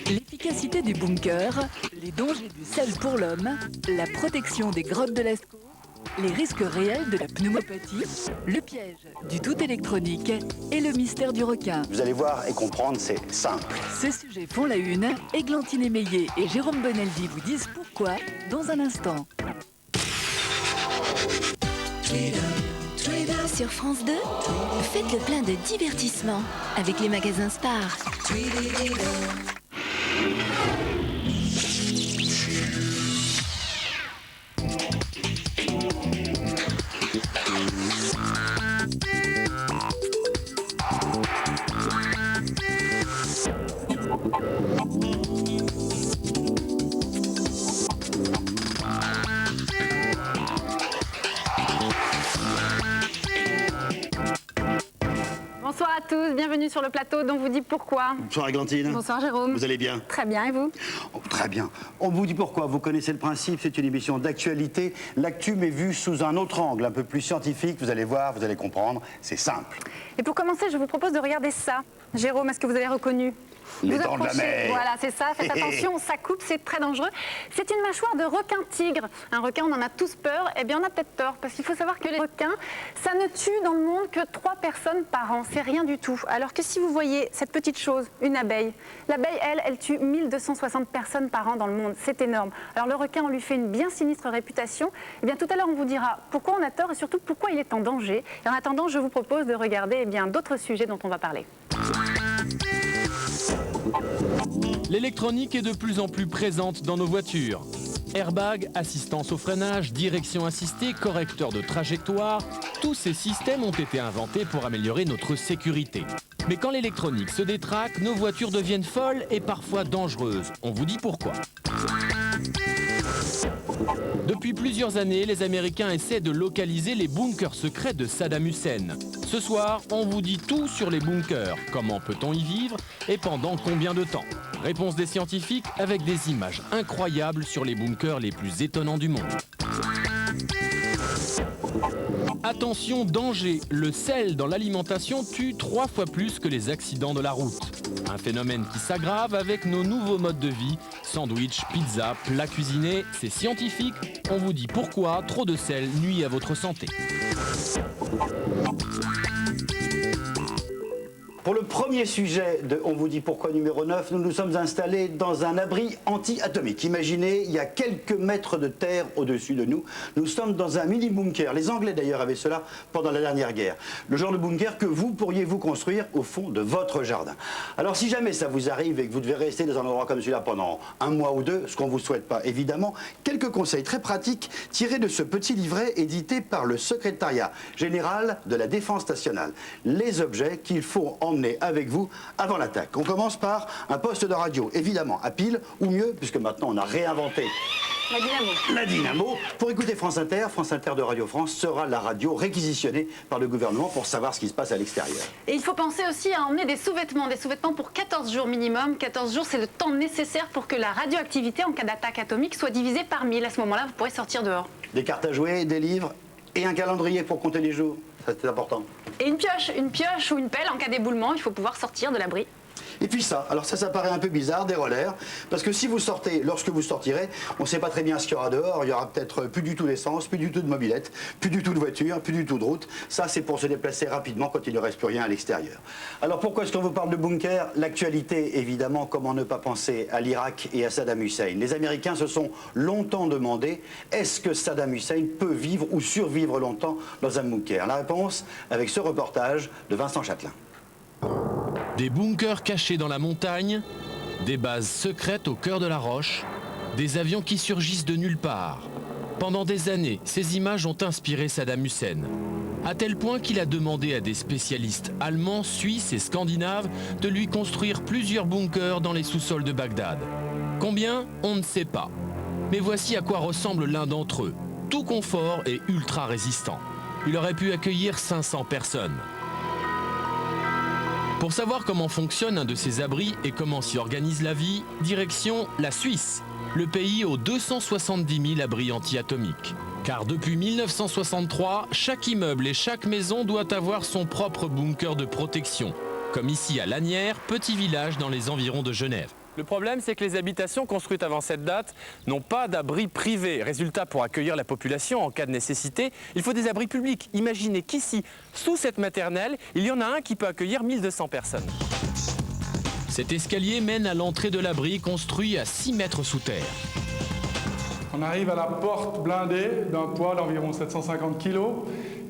L'efficacité du bunker, les dangers du sel pour l'homme, la protection des grottes de Lascaux, les risques réels de la pneumopathie, le piège du tout électronique et le mystère du requin. Vous allez voir et comprendre, c'est simple. Ces sujets font la une. Églantine Émeillé et Jérôme Bonaldi vous disent pourquoi dans un instant. Sur France 2, faites le plein de divertissement avec les magasins Spar. Bonsoir à tous, bienvenue sur le plateau dont vous dit pourquoi. Bonsoir Églantine. Bonsoir Jérôme. Vous allez bien? Très bien, et vous? Oh, très bien. On vous dit pourquoi, vous connaissez le principe, c'est une émission d'actualité. L'actu mais vue sous un autre angle, un peu plus scientifique, vous allez voir, vous allez comprendre, c'est simple. Et pour commencer, je vous propose de regarder ça. Jérôme, est-ce que vous avez reconnu? Les vous dents de la approchez. mer. Voilà, c'est ça, faites attention, ça coupe, c'est très dangereux. C'est une mâchoire de requin-tigre. Un requin, on en a tous peur, eh bien on a peut-être tort, parce qu'il faut savoir que les requins, ça ne tue dans le monde que 3 personnes par an, c'est rien du tout. Alors que si vous voyez cette petite chose, une abeille, l'abeille, elle tue 1260 personnes par an dans le monde, c'est énorme. Alors le requin, on lui fait une bien sinistre réputation. Eh bien tout à l'heure, on vous dira pourquoi on a tort et surtout pourquoi il est en danger. Et en attendant, je vous propose de regarder eh bien d'autres sujets dont on va parler. L'électronique est de plus en plus présente dans nos voitures. Airbag, assistance au freinage, direction assistée, correcteur de trajectoire, tous ces systèmes ont été inventés pour améliorer notre sécurité. Mais quand l'électronique se détraque, nos voitures deviennent folles et parfois dangereuses. On vous dit pourquoi. Depuis plusieurs années, les Américains essaient de localiser les bunkers secrets de Saddam Hussein. Ce soir, on vous dit tout sur les bunkers. Comment peut-on y vivre et pendant combien de temps? Réponse des scientifiques avec des images incroyables sur les bunkers les plus étonnants du monde. Attention, danger, le sel dans l'alimentation tue 3 fois plus que les accidents de la route. Un phénomène qui s'aggrave avec nos nouveaux modes de vie, sandwich, pizza, plats cuisinés, c'est scientifique, on vous dit pourquoi trop de sel nuit à votre santé. Pour le premier sujet de On vous dit pourquoi numéro 9, nous nous sommes installés dans un abri anti-atomique. Imaginez, il y a quelques mètres de terre au-dessus de nous. Nous sommes dans un mini-bunker. Les Anglais d'ailleurs avaient cela pendant la dernière guerre. Le genre de bunker que vous pourriez vous construire au fond de votre jardin. Alors si jamais ça vous arrive et que vous devez rester dans un endroit comme celui-là pendant un mois ou deux, ce qu'on ne vous souhaite pas évidemment, quelques conseils très pratiques tirés de ce petit livret édité par le secrétariat général de la Défense nationale. Les objets qu'il faut emmener avec vous avant l'attaque. On commence par un poste de radio, évidemment à pile, ou mieux, puisque maintenant on a réinventé La dynamo. la dynamo. Pour écouter France Inter de Radio France sera la radio réquisitionnée par le gouvernement pour savoir ce qui se passe à l'extérieur. Et il faut penser aussi à emmener des sous-vêtements pour 14 jours minimum. 14 jours, c'est le temps nécessaire pour que la radioactivité en cas d'attaque atomique soit divisée par 1000. À ce moment-là, vous pourrez sortir dehors. Des cartes à jouer, des livres et un calendrier pour compter les jours. Ça, c'est important. Et une pioche ou une pelle en cas d'éboulement, il faut pouvoir sortir de l'abri. Et puis ça, alors ça paraît un peu bizarre, des rollers, parce que si vous sortez, lorsque vous sortirez, on ne sait pas très bien ce qu'il y aura dehors, il y aura peut-être plus du tout d'essence, plus du tout de mobilette, plus du tout de voiture, plus du tout de route. Ça, c'est pour se déplacer rapidement quand il ne reste plus rien à l'extérieur. Alors pourquoi est-ce qu'on vous parle de bunker? L'actualité, évidemment, comment ne pas penser à l'Irak et à Saddam Hussein. Les Américains se sont longtemps demandé, est-ce que Saddam Hussein peut vivre ou survivre longtemps dans un bunker? La réponse avec ce reportage de Vincent Châtelain. Des bunkers cachés dans la montagne, des bases secrètes au cœur de la roche, des avions qui surgissent de nulle part. Pendant des années, ces images ont inspiré Saddam Hussein, à tel point qu'il a demandé à des spécialistes allemands, suisses et scandinaves de lui construire plusieurs bunkers dans les sous-sols de Bagdad. Combien? On ne sait pas. Mais voici à quoi ressemble l'un d'entre eux, tout confort et ultra résistant. Il aurait pu accueillir 500 personnes. Pour savoir comment fonctionne un de ces abris et comment s'y organise la vie, direction la Suisse, le pays aux 270 000 abris anti-atomiques. Car depuis 1963, chaque immeuble et chaque maison doit avoir son propre bunker de protection, comme ici à Lanières, petit village dans les environs de Genève. Le problème, c'est que les habitations construites avant cette date n'ont pas d'abri privé. Résultat, pour accueillir la population en cas de nécessité, il faut des abris publics. Imaginez qu'ici, sous cette maternelle, il y en a un qui peut accueillir 1200 personnes. Cet escalier mène à l'entrée de l'abri construit à 6 mètres sous terre. On arrive à la porte blindée d'un poids d'environ 750 kg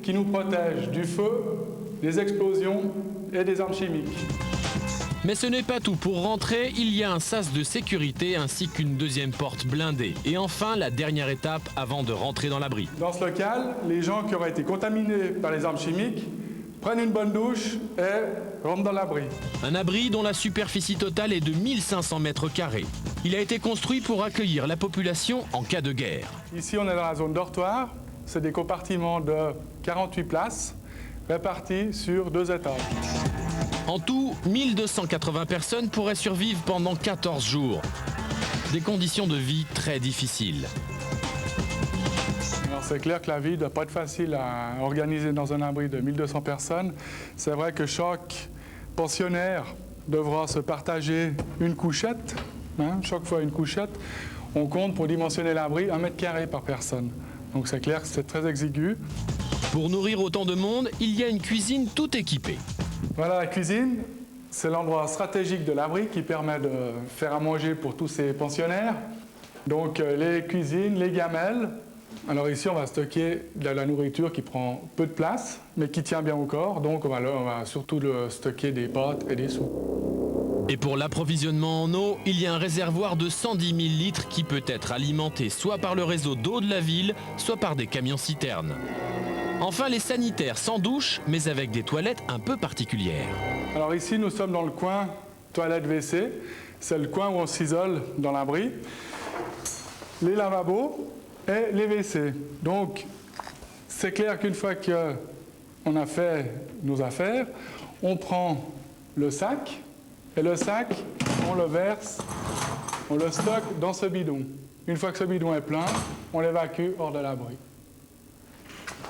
qui nous protège du feu, des explosions et des armes chimiques. Mais ce n'est pas tout. Pour rentrer, il y a un sas de sécurité ainsi qu'une deuxième porte blindée. Et enfin, la dernière étape avant de rentrer dans l'abri. Dans ce local, les gens qui auraient été contaminés par les armes chimiques prennent une bonne douche et rentrent dans l'abri. Un abri dont la superficie totale est de 1500 mètres carrés. Il a été construit pour accueillir la population en cas de guerre. Ici, on est dans la zone dortoir. C'est des compartiments de 48 places répartis sur 2 étages. En tout, 1280 personnes pourraient survivre pendant 14 jours. Des conditions de vie très difficiles. Alors c'est clair que la vie ne doit pas être facile à organiser dans un abri de 1200 personnes. C'est vrai que chaque pensionnaire devra se partager une couchette, chaque fois une couchette. On compte pour dimensionner l'abri 1 mètre carré par personne. Donc c'est clair que c'est très exigu. Pour nourrir autant de monde, il y a une cuisine tout équipée. Voilà la cuisine, c'est l'endroit stratégique de l'abri qui permet de faire à manger pour tous ces pensionnaires. Donc les cuisines, les gamelles. Alors ici on va stocker de la nourriture qui prend peu de place mais qui tient bien au corps. Donc on va surtout stocker des pâtes et des soupes. Et pour l'approvisionnement en eau, il y a un réservoir de 110 000 litres qui peut être alimenté soit par le réseau d'eau de la ville, soit par des camions-citernes. Enfin, les sanitaires sans douche, mais avec des toilettes un peu particulières. Alors ici, nous sommes dans le coin toilette-WC. C'est le coin où on s'isole dans l'abri. Les lavabos et les WC. Donc, c'est clair qu'une fois qu'on a fait nos affaires, on prend le sac. Et le sac, on le verse, on le stocke dans ce bidon. Une fois que ce bidon est plein, on l'évacue hors de l'abri.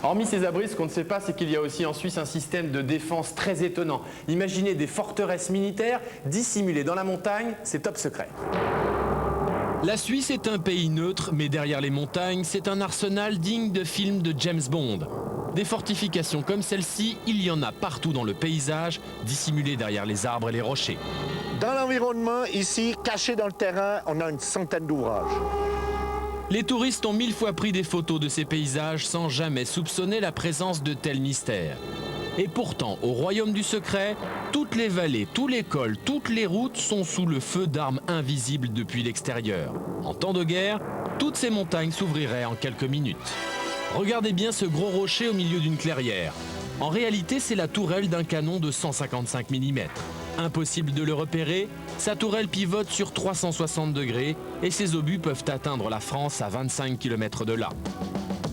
Hormis ces abris, ce qu'on ne sait pas, c'est qu'il y a aussi en Suisse un système de défense très étonnant. Imaginez des forteresses militaires dissimulées dans la montagne, c'est top secret. La Suisse est un pays neutre, mais derrière les montagnes, c'est un arsenal digne de films de James Bond. Des fortifications comme celle-ci, il y en a partout dans le paysage, dissimulées derrière les arbres et les rochers. Dans l'environnement, ici, caché dans le terrain, on a une centaine d'ouvrages. Les touristes ont 1000 fois pris des photos de ces paysages sans jamais soupçonner la présence de tels mystères. Et pourtant, au royaume du secret, toutes les vallées, tous les cols, toutes les routes sont sous le feu d'armes invisibles depuis l'extérieur. En temps de guerre, toutes ces montagnes s'ouvriraient en quelques minutes. Regardez bien ce gros rocher au milieu d'une clairière. En réalité, c'est la tourelle d'un canon de 155 mm. Impossible de le repérer, sa tourelle pivote sur 360 degrés et ses obus peuvent atteindre la France à 25 km de là.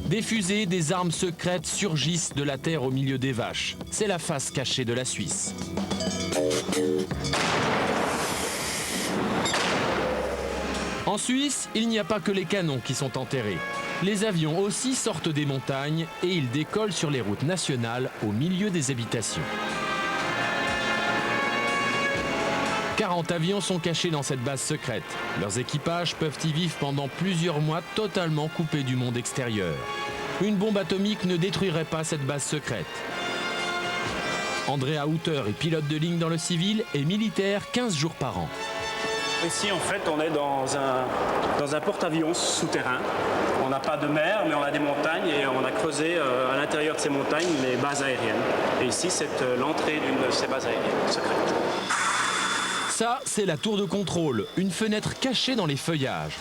Des fusées, des armes secrètes surgissent de la terre au milieu des vaches. C'est la face cachée de la Suisse. En Suisse, il n'y a pas que les canons qui sont enterrés. Les avions aussi sortent des montagnes et ils décollent sur les routes nationales au milieu des habitations. 40 avions sont cachés dans cette base secrète. Leurs équipages peuvent y vivre pendant plusieurs mois totalement coupés du monde extérieur. Une bombe atomique ne détruirait pas cette base secrète. Andrea Houter est pilote de ligne dans le civil et militaire 15 jours par an. Ici, en fait, on est dans un porte-avions souterrain. On n'a pas de mer, mais on a des montagnes et on a creusé à l'intérieur de ces montagnes les bases aériennes. Et ici, c'est l'entrée d'une de ces bases aériennes secrètes. Ça, c'est la tour de contrôle, une fenêtre cachée dans les feuillages.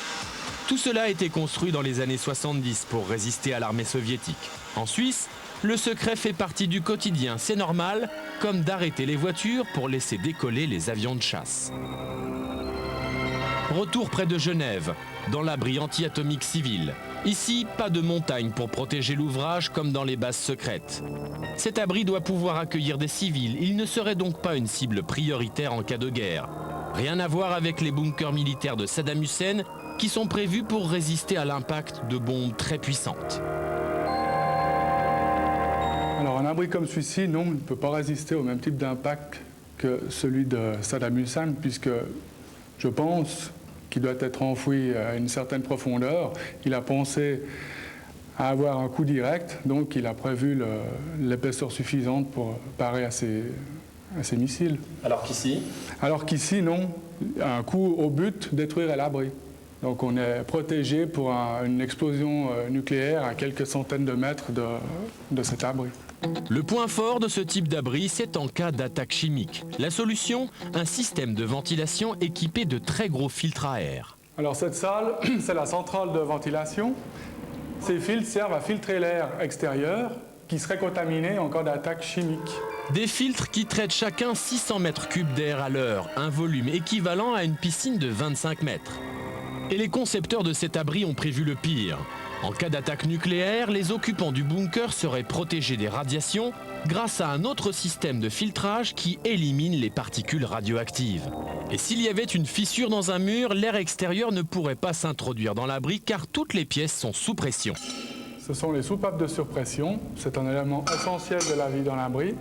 Tout cela a été construit dans les années 70 pour résister à l'armée soviétique. En Suisse, le secret fait partie du quotidien, c'est normal, comme d'arrêter les voitures pour laisser décoller les avions de chasse. Retour près de Genève, dans l'abri anti-atomique civil. Ici, pas de montagne pour protéger l'ouvrage comme dans les bases secrètes. Cet abri doit pouvoir accueillir des civils, il ne serait donc pas une cible prioritaire en cas de guerre. Rien à voir avec les bunkers militaires de Saddam Hussein qui sont prévus pour résister à l'impact de bombes très puissantes. Alors un abri comme celui-ci, non, il ne peut pas résister au même type d'impact que celui de Saddam Hussein, puisque je pense qu'il doit être enfoui à une certaine profondeur. Il a pensé à avoir un coup direct, donc il a prévu l'épaisseur suffisante pour parer à ces missiles. Alors qu'ici? Alors qu'ici, non. Un coup au but, détruire à l'abri. Donc on est protégé pour une explosion nucléaire à quelques centaines de mètres de cet abri. Le point fort de ce type d'abri, c'est en cas d'attaque chimique. La solution, un système de ventilation équipé de très gros filtres à air. Alors cette salle, c'est la centrale de ventilation. Ces filtres servent à filtrer l'air extérieur qui serait contaminé en cas d'attaque chimique. Des filtres qui traitent chacun 600 mètres cubes d'air à l'heure, un volume équivalent à une piscine de 25 mètres. Et les concepteurs de cet abri ont prévu le pire. En cas d'attaque nucléaire, les occupants du bunker seraient protégés des radiations grâce à un autre système de filtrage qui élimine les particules radioactives. Et s'il y avait une fissure dans un mur, l'air extérieur ne pourrait pas s'introduire dans l'abri car toutes les pièces sont sous pression. Ce sont les soupapes de surpression. C'est un élément essentiel de la vie dans l'abri.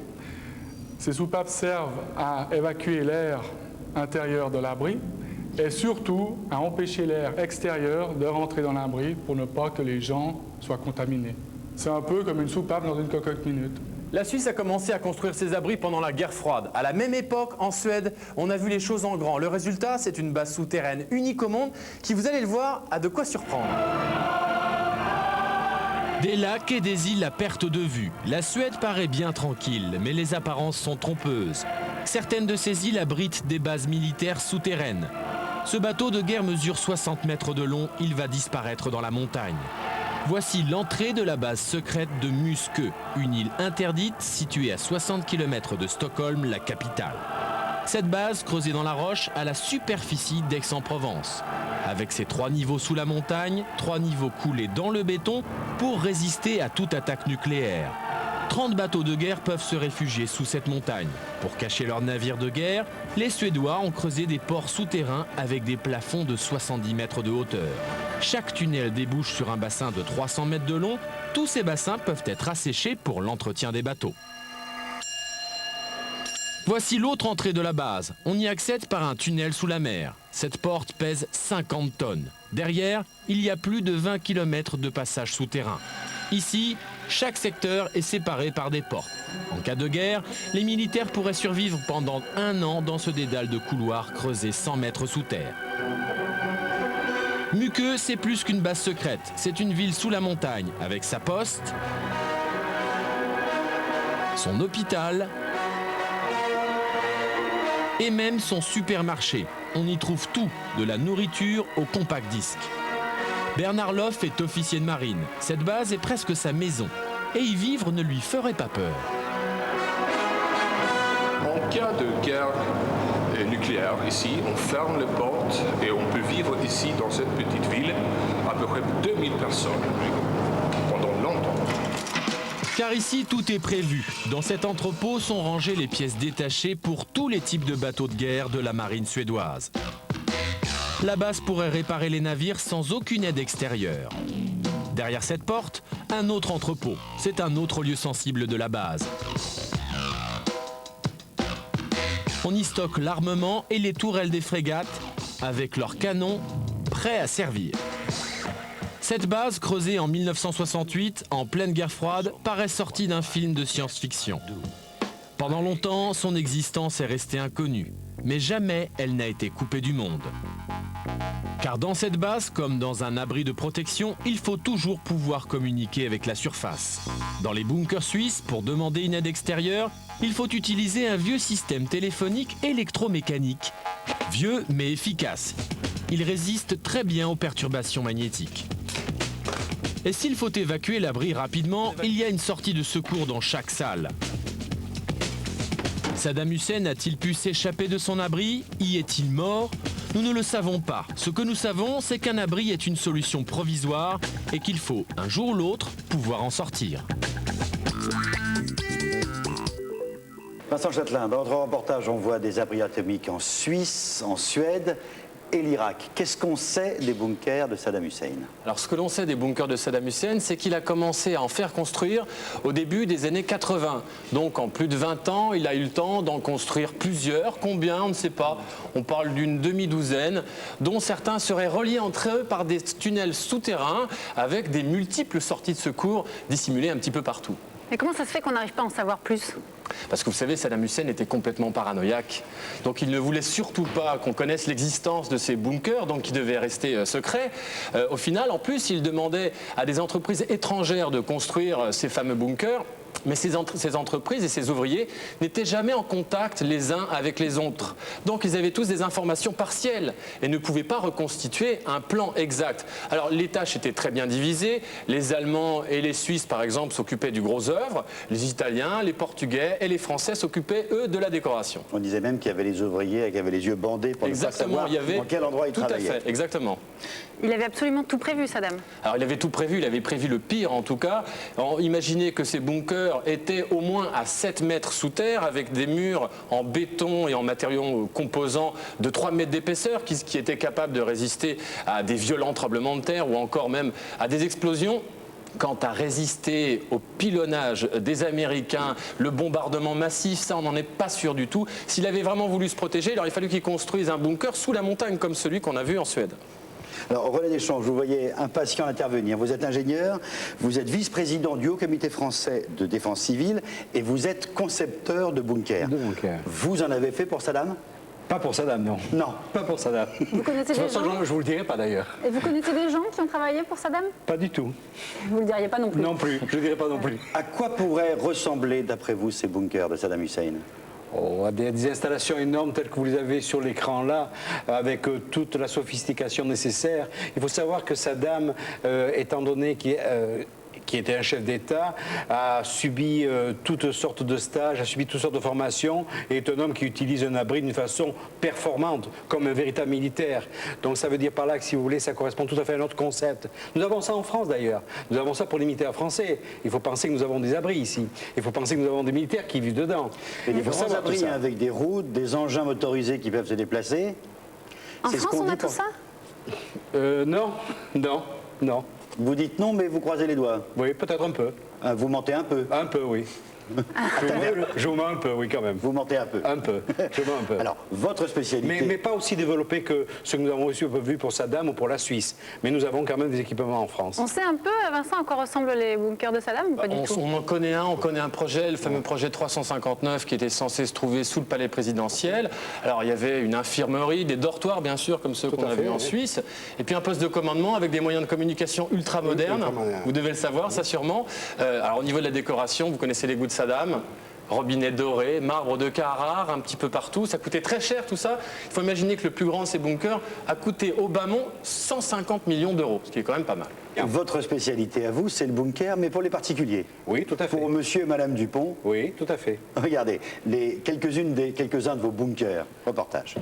Ces soupapes servent à évacuer l'air intérieur de l'abri et surtout à empêcher l'air extérieur de rentrer dans l'abri pour ne pas que les gens soient contaminés. C'est un peu comme une soupape dans une cocotte minute. La Suisse a commencé à construire ses abris pendant la guerre froide. À la même époque, en Suède, on a vu les choses en grand. Le résultat, c'est une base souterraine unique au monde qui, vous allez le voir, a de quoi surprendre. Des lacs et des îles à perte de vue. La Suède paraît bien tranquille, mais les apparences sont trompeuses. Certaines de ces îles abritent des bases militaires souterraines. Ce bateau de guerre mesure 60 mètres de long, il va disparaître dans la montagne. Voici l'entrée de la base secrète de Muskö, une île interdite située à 60 km de Stockholm, la capitale. Cette base, creusée dans la roche, a la superficie d'Aix-en-Provence. Avec ses 3 niveaux sous la montagne, 3 niveaux coulés dans le béton pour résister à toute attaque nucléaire. 30 bateaux de guerre peuvent se réfugier sous cette montagne. Pour cacher leurs navires de guerre, les Suédois ont creusé des ports souterrains avec des plafonds de 70 mètres de hauteur. Chaque tunnel débouche sur un bassin de 300 mètres de long. Tous ces bassins peuvent être asséchés pour l'entretien des bateaux. Voici l'autre entrée de la base. On y accède par un tunnel sous la mer. Cette porte pèse 50 tonnes. Derrière, il y a plus de 20 km de passage souterrain. Ici, chaque secteur est séparé par des portes. En cas de guerre, les militaires pourraient survivre pendant 1 an dans ce dédale de couloirs creusés 100 mètres sous terre. Muskö, c'est plus qu'une base secrète. C'est une ville sous la montagne, avec sa poste, son hôpital et même son supermarché. On y trouve tout, de la nourriture au compact disque. Bernard Loff est officier de marine. Cette base est presque sa maison. Et y vivre ne lui ferait pas peur. En cas de guerre nucléaire, ici, on ferme les portes et on peut vivre ici, dans cette petite ville, à peu près 2000 personnes, pendant longtemps. Car ici, tout est prévu. Dans cet entrepôt sont rangées les pièces détachées pour tous les types de bateaux de guerre de la marine suédoise. La base pourrait réparer les navires sans aucune aide extérieure. Derrière cette porte, un autre entrepôt. C'est un autre lieu sensible de la base. On y stocke l'armement et les tourelles des frégates, avec leurs canons prêts à servir. Cette base, creusée en 1968, en pleine guerre froide, paraît sortie d'un film de science-fiction. Pendant longtemps, son existence est restée inconnue, mais jamais elle n'a été coupée du monde. Car dans cette base, comme dans un abri de protection, il faut toujours pouvoir communiquer avec la surface. Dans les bunkers suisses, pour demander une aide extérieure, il faut utiliser un vieux système téléphonique électromécanique. Vieux mais efficace. Il résiste très bien aux perturbations magnétiques. Et s'il faut évacuer l'abri rapidement, il y a une sortie de secours dans chaque salle. Saddam Hussein a-t-il pu s'échapper de son abri? Y est-il mort? Nous ne le savons pas. Ce que nous savons, c'est qu'un abri est une solution provisoire et qu'il faut, un jour ou l'autre, pouvoir en sortir. Vincent Châtelain, dans notre reportage, on voit des abris atomiques en Suisse, en Suède. et l'Irak. Qu'est-ce qu'on sait des bunkers de Saddam Hussein? Alors ce que l'on sait des bunkers de Saddam Hussein, c'est qu'il a commencé à en faire construire au début des années 80. Donc en plus de 20 ans, il a eu le temps d'en construire plusieurs. Combien? On ne sait pas. On parle d'une demi-douzaine, dont certains seraient reliés entre eux par des tunnels souterrains avec des multiples sorties de secours dissimulées un petit peu partout. Mais comment ça se fait qu'on n'arrive pas à en savoir plus? Parce que vous savez, Saddam Hussein était complètement paranoïaque. Donc il ne voulait surtout pas qu'on connaisse l'existence de ces bunkers, donc qui devaient rester secrets. Au final, en plus, il demandait à des entreprises étrangères de construire ces fameux bunkers. Mais ces entreprises et ces ouvriers n'étaient jamais en contact les uns avec les autres. Donc ils avaient tous des informations partielles et ne pouvaient pas reconstituer un plan exact. Alors les tâches étaient très bien divisées. Les Allemands et les Suisses, par exemple, s'occupaient du gros œuvre. Les Italiens, les Portugais et les Français s'occupaient, eux, de la décoration. On disait même qu'il y avait les ouvriers qui avaient les yeux bandés pour ne pas savoir dans quel endroit ils travaillaient. Tout à fait, exactement. Il avait absolument tout prévu, Saddam. Alors il avait tout prévu, il avait prévu le pire en tout cas. Imaginez que ces bunkers étaient au moins à 7 mètres sous terre avec des murs en béton et en matériaux composants de 3 mètres d'épaisseur qui étaient capables de résister à des violents tremblements de terre ou encore même à des explosions. Quant à résister au pilonnage des Américains, le bombardement massif, ça on n'en est pas sûr du tout. S'il avait vraiment voulu se protéger, il aurait fallu qu'il construise un bunker sous la montagne comme celui qu'on a vu en Suède. Alors, René Deschamps, vous voyez impatient d'intervenir. Vous êtes ingénieur, vous êtes vice-président du Haut Comité français de défense civile et vous êtes concepteur de bunkers. Vous en avez fait pour Saddam? Pas pour Saddam, non. Non. Pas pour Saddam. Vous connaissez des gens? Je vous le dirai pas d'ailleurs. Et vous connaissez des gens qui ont travaillé pour Saddam? Pas du tout. Vous le diriez pas non plus? Non plus, je le dirai pas non plus. À quoi pourraient ressembler, d'après vous, ces bunkers de Saddam Hussein? Des installations énormes telles que vous les avez sur l'écran là, avec toute la sophistication nécessaire. Il faut savoir que Saddam, étant donné qu'il qui était un chef d'État, a subi toutes sortes de stages, a subi toutes sortes de formations, et est un homme qui utilise un abri d'une façon performante, comme un véritable militaire. Donc ça veut dire par là que, si vous voulez, ça correspond tout à fait à notre concept. Nous avons ça en France d'ailleurs. Nous avons ça pour les militaires français. Il faut penser que nous avons des abris ici. Il faut penser que nous avons des militaires qui vivent dedans. Et des grands abris avec des routes, des engins motorisés qui peuvent se déplacer. En France, on a tout ça? Non, non, non. Vous dites non, mais vous croisez les doigts. Oui, peut-être un peu. Vous mentez un peu. Un peu, oui. Je vous mens un peu, oui, quand même. Vous mentez un peu. Un peu. Je mens un peu. Alors, votre spécialité. Mais pas aussi développé que ce que nous avons vu pour Saddam ou pour la Suisse. Mais nous avons quand même des équipements en France. On sait un peu, Vincent, à quoi ressemblent les bunkers de Saddam ou pas du tout? On en connaît un, on connaît un projet, le fameux projet 359 qui était censé se trouver sous le palais présidentiel. Alors il y avait une infirmerie, des dortoirs bien sûr, comme ceux qu'on a vus en Suisse, et puis un poste de commandement avec des moyens de communication ultra modernes. Vous devez le savoir, ça sûrement. Alors au niveau de la décoration, vous connaissez les goûts de Saddam. Robinet doré, marbre de Carrare, un petit peu partout. Ça coûtait très cher tout ça. Il faut imaginer que le plus grand de ces bunkers a coûté au bas mont 150 millions d'euros, ce qui est quand même pas mal. Votre spécialité à vous, c'est le bunker, mais pour les particuliers. Oui, tout à fait. Pour monsieur et madame Dupont. Oui, tout à fait. Regardez, quelques-uns de vos bunkers. Reportage.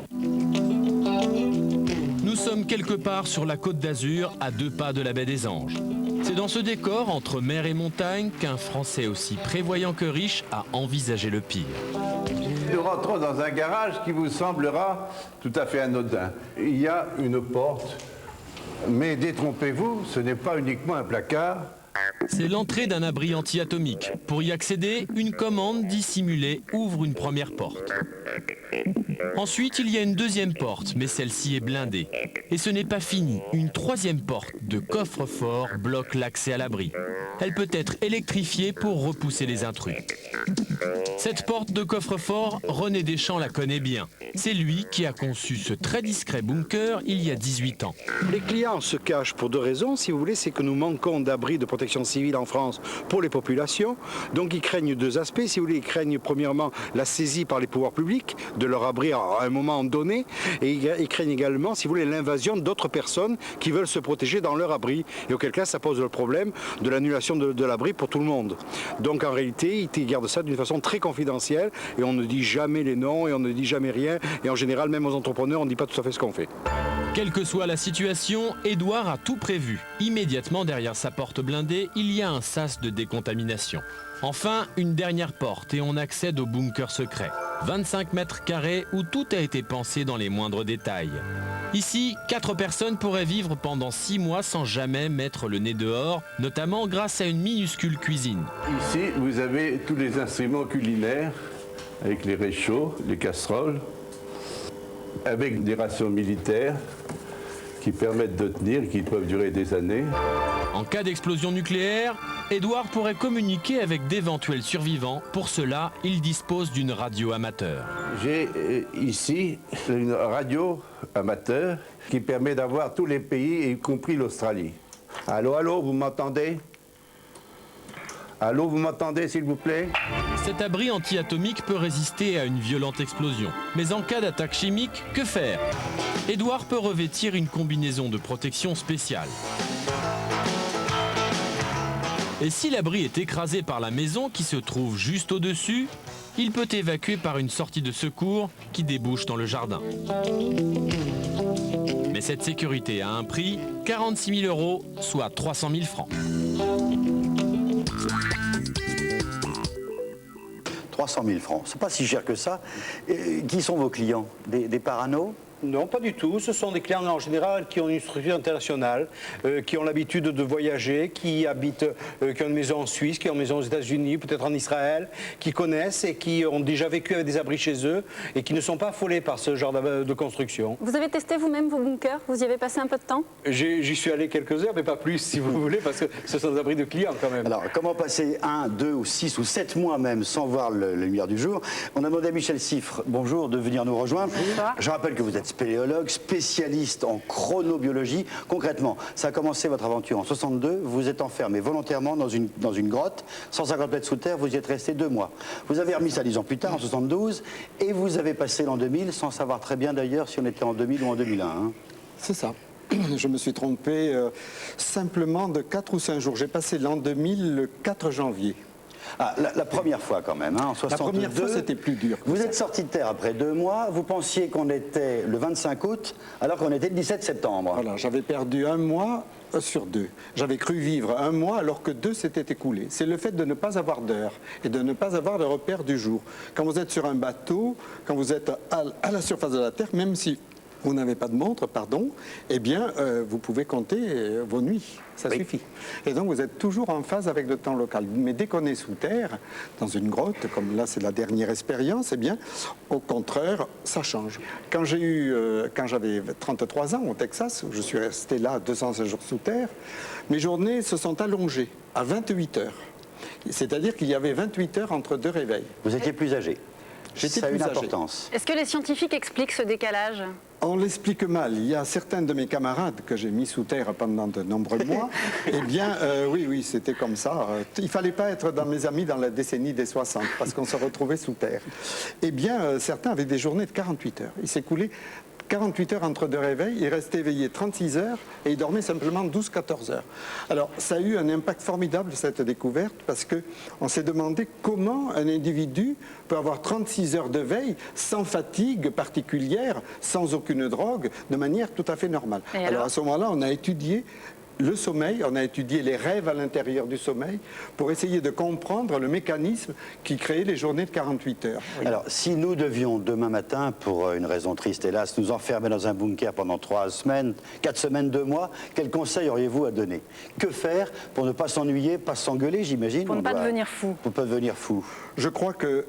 Nous sommes quelque part sur la Côte d'Azur, à 2 pas de la baie des Anges. C'est dans ce décor, entre mer et montagne, qu'un Français aussi prévoyant que riche a envisagé le pire. Nous rentrons dans un garage qui vous semblera tout à fait anodin. Il y a une porte, mais détrompez-vous, ce n'est pas uniquement un placard. C'est l'entrée d'un abri anti-atomique. Pour y accéder, une commande dissimulée ouvre une première porte. Ensuite, il y a une deuxième porte, mais celle-ci est blindée. Et ce n'est pas fini. Une troisième porte de coffre-fort bloque l'accès à l'abri. Elle peut être électrifiée pour repousser les intrus. Cette porte de coffre-fort, René Deschamps la connaît bien. C'est lui qui a conçu ce très discret bunker il y a 18 ans. Les clients se cachent pour 2 raisons, si vous voulez, c'est que nous manquons d'abris de protection civile en France pour les populations. Donc ils craignent 2 aspects, si vous voulez, ils craignent premièrement la saisie par les pouvoirs publics de leur abri à un moment donné, et ils craignent également, si vous voulez, l'invasion d'autres personnes qui veulent se protéger dans leur abri, et auquel cas ça pose le problème de l'annulation de l'abri pour tout le monde. Donc en réalité, ils gardent ça d'une façon très confidentielle, et on ne dit jamais les noms, et on ne dit jamais rien, et en général, même aux entrepreneurs, on ne dit pas tout à fait ce qu'on fait. Quelle que soit la situation, Édouard a tout prévu. Immédiatement derrière sa porte blindée, il y a un sas de décontamination. Enfin, une dernière porte et on accède au bunker secret. 25 mètres carrés où tout a été pensé dans les moindres détails. Ici, 4 personnes pourraient vivre pendant 6 mois sans jamais mettre le nez dehors, notamment grâce à une minuscule cuisine. Ici, vous avez tous les instruments culinaires, avec les réchauds, les casseroles, avec des rations militaires qui permettent de tenir et qui peuvent durer des années. En cas d'explosion nucléaire, Édouard pourrait communiquer avec d'éventuels survivants. Pour cela, il dispose d'une radio amateur. J'ai ici une radio amateur qui permet d'avoir tous les pays, y compris l'Australie. Allô, allô, vous m'entendez? Allô, vous m'entendez, s'il vous plaît? Cet abri anti-atomique peut résister à une violente explosion. Mais en cas d'attaque chimique, que faire? Édouard peut revêtir une combinaison de protection spéciale. Et si l'abri est écrasé par la maison qui se trouve juste au-dessus, il peut évacuer par une sortie de secours qui débouche dans le jardin. Mais cette sécurité a un prix, 46 000 €, soit 300 000 francs. 300 000 francs, c'est pas si cher que ça. Et qui sont vos clients? Des paranos? Non, pas du tout. Ce sont des clients en général qui ont une structure internationale, qui ont l'habitude de voyager, qui habitent, qui ont une maison en Suisse, qui ont une maison aux États-Unis, peut-être en Israël, qui connaissent et qui ont déjà vécu avec des abris chez eux et qui ne sont pas affolés par ce genre de construction. Vous avez testé vous-même vos bunkers? Vous y avez passé un peu de temps? J'y suis allé quelques heures, mais pas plus, si vous voulez, parce que ce sont des abris de clients quand même. Alors, comment passer 1, 2 ou 6 ou 7 mois même sans voir la lumière du jour? On a demandé à Michel Siffre, bonjour, de venir nous rejoindre. Bonjour. Je rappelle que vous êtes spéléologue, spécialiste en chronobiologie. Concrètement, ça a commencé votre aventure en 62. Vous êtes enfermé volontairement dans une grotte, 150 mètres sous terre. Vous y êtes resté 2 mois. Vous avez remis ça 10 ans plus tard, en 72, et vous avez passé l'an 2000, sans savoir très bien d'ailleurs si on était en 2000 ou en 2001. Hein. C'est ça. Je me suis trompé simplement de 4 ou 5 jours. J'ai passé l'an 2000 le 4 janvier. Ah, la première fois quand même, hein, en 62. La première fois, c'était plus dur. Vous êtes sorti de terre après 2 mois, vous pensiez qu'on était le 25 août, alors qu'on était le 17 septembre. Voilà, j'avais perdu 1 mois sur 2. J'avais cru vivre 1 mois alors que 2 s'étaient écoulés. C'est le fait de ne pas avoir d'heure et de ne pas avoir de repère du jour. Quand vous êtes sur un bateau, quand vous êtes à la surface de la Terre, même si vous n'avez pas de montre, pardon, eh bien, vous pouvez compter vos nuits. Ça suffit. Et donc, vous êtes toujours en phase avec le temps local. Mais dès qu'on est sous terre, dans une grotte, comme là, c'est la dernière expérience, eh bien, au contraire, ça change. Quand j'avais 33 ans au Texas, où je suis resté là 205 jours sous terre, mes journées se sont allongées à 28 heures. C'est-à-dire qu'il y avait 28 heures entre 2 réveils. Vous étiez plus âgé. Ça a une importance. Est-ce que les scientifiques expliquent ce décalage? On l'explique mal. Il y a certains de mes camarades que j'ai mis sous terre pendant de nombreux mois. Eh bien, oui, c'était comme ça. Il ne fallait pas être dans mes amis dans la décennie des 60 parce qu'on se retrouvait sous terre. Eh bien, certains avaient des journées de 48 heures. Il s'écoulait 48 heures entre 2 réveils, il restait éveillé 36 heures et il dormait simplement 12-14 heures. Alors, ça a eu un impact formidable, cette découverte, parce qu'on s'est demandé comment un individu peut avoir 36 heures de veille sans fatigue particulière, sans aucune drogue, de manière tout à fait normale. Alors, à ce moment-là, on a étudié le sommeil, on a étudié les rêves à l'intérieur du sommeil pour essayer de comprendre le mécanisme qui créait les journées de 48 heures. Oui. Alors, si nous devions demain matin, pour une raison triste hélas, nous enfermer dans un bunker pendant 3 semaines, 4 semaines, 2 mois, quels conseils auriez-vous à donner? Que faire pour ne pas s'ennuyer, pas s'engueuler, j'imagine? Pour ne pas devenir fou. Pour ne pas devenir fou. Je crois que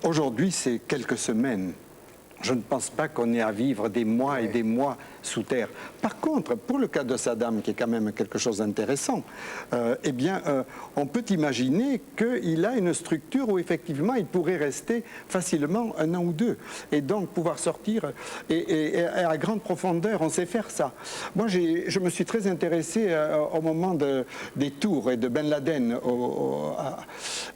aujourd'hui, c'est quelques semaines. Je ne pense pas qu'on ait à vivre des mois et des mois sous terre. Par contre, pour le cas de Saddam, qui est quand même quelque chose d'intéressant, eh bien, on peut imaginer qu'il a une structure où effectivement il pourrait rester facilement 1 an ou 2 et donc pouvoir sortir et à grande profondeur, on sait faire ça. Moi, je me suis très intéressé au moment des tours et de Ben Laden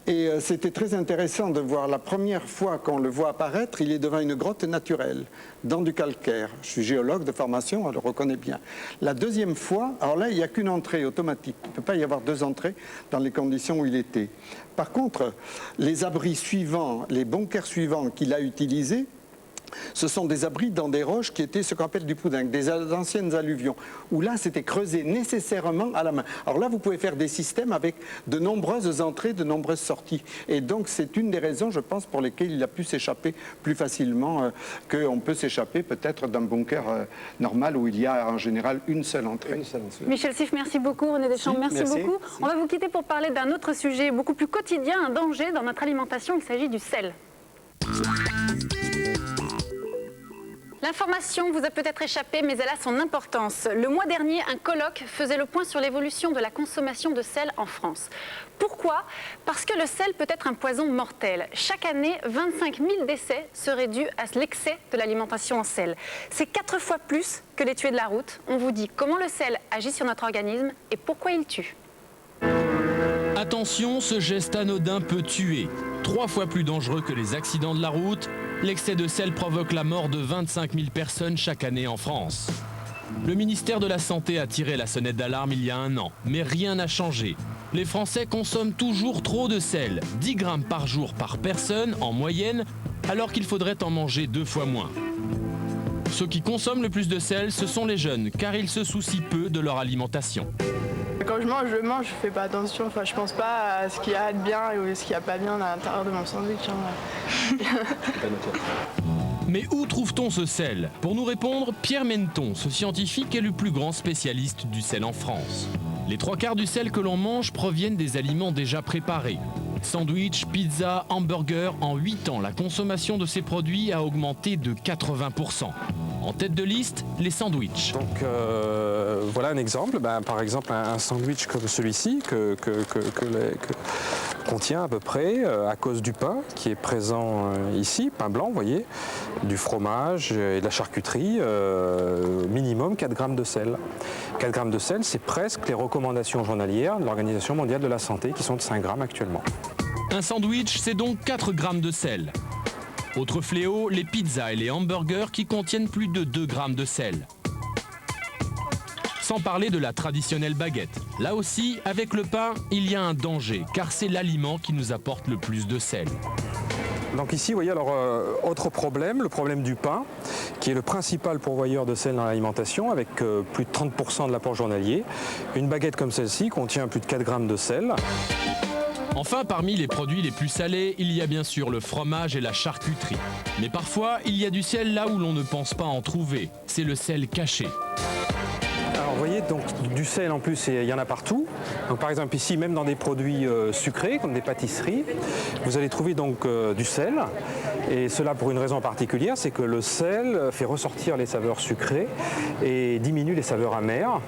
et c'était très intéressant de voir la première fois qu'on le voit apparaître, il est devant une grotte naturelle, dans du calcaire. Je suis géologue de formation, on le reconnaît bien. La deuxième fois, alors là, il n'y a qu'une entrée automatique. Il ne peut pas y avoir 2 entrées dans les conditions où il était. Par contre, les abris suivants, les bunkers suivants qu'il a utilisés, Ce sont des abris dans des roches qui étaient ce qu'on appelle du poudingue, des anciennes alluvions, où là c'était creusé nécessairement à la main. Alors là vous pouvez faire des systèmes avec de nombreuses entrées, de nombreuses sorties. Et donc c'est une des raisons, je pense, pour lesquelles il a pu s'échapper plus facilement qu'on peut s'échapper peut-être d'un bunker normal où il y a en général une seule entrée. Michel Siff, merci beaucoup. René Deschamps, merci beaucoup. Merci. On va vous quitter pour parler d'un autre sujet beaucoup plus quotidien, un danger dans notre alimentation. Il s'agit du sel. L'information vous a peut-être échappé, mais elle a son importance. Le mois dernier, un colloque faisait le point sur l'évolution de la consommation de sel en France. Pourquoi? Parce que le sel peut être un poison mortel. Chaque année, 25 000 décès seraient dus à l'excès de l'alimentation en sel. C'est 4 fois plus que les tués de la route. On vous dit comment le sel agit sur notre organisme et pourquoi il tue. Attention, ce geste anodin peut tuer. 3 fois plus dangereux que les accidents de la route, l'excès de sel provoque la mort de 25 000 personnes chaque année en France. Le ministère de la Santé a tiré la sonnette d'alarme il y a 1 an, mais rien n'a changé. Les Français consomment toujours trop de sel, 10 grammes par jour par personne en moyenne, alors qu'il faudrait en manger 2 fois moins. Ceux qui consomment le plus de sel, ce sont les jeunes, car ils se soucient peu de leur alimentation. Quand je mange, je fais pas attention. Enfin, je pense pas à ce qu'il y a de bien ou ce qu'il n'y a pas bien à l'intérieur de mon sandwich. Mais où trouve-t-on ce sel? Pour nous répondre, Pierre Menneton, ce scientifique est le plus grand spécialiste du sel en France. Les 3/4 du sel que l'on mange proviennent des aliments déjà préparés. Sandwich, pizza, hamburger, en 8 ans, la consommation de ces produits a augmenté de 80%. En tête de liste, les sandwichs. Donc voilà un exemple, par exemple un sandwich comme celui-ci que contient à peu près, à cause du pain qui est présent ici, pain blanc, vous voyez, du fromage et de la charcuterie, minimum 4 grammes de sel. 4 grammes de sel, c'est presque les recommandations journalières de l'Organisation mondiale de la santé qui sont de 5 grammes actuellement. Un sandwich, c'est donc 4 grammes de sel. Autre fléau, les pizzas et les hamburgers qui contiennent plus de 2 grammes de sel. Sans parler de la traditionnelle baguette. Là aussi, avec le pain, il y a un danger, car c'est l'aliment qui nous apporte le plus de sel. Donc ici, vous voyez, alors, autre problème, le problème du pain, qui est le principal pourvoyeur de sel dans l'alimentation, avec plus de 30% de l'apport journalier. Une baguette comme celle-ci contient plus de 4 grammes de sel. Enfin, parmi les produits les plus salés, il y a bien sûr le fromage et la charcuterie. Mais parfois, il y a du sel là où l'on ne pense pas en trouver. C'est le sel caché. Alors vous voyez, donc du sel en plus, il y en a partout. Donc par exemple ici, même dans des produits sucrés, comme des pâtisseries, vous allez trouver donc du sel. Et cela pour une raison particulière, c'est que le sel fait ressortir les saveurs sucrées et diminue les saveurs amères.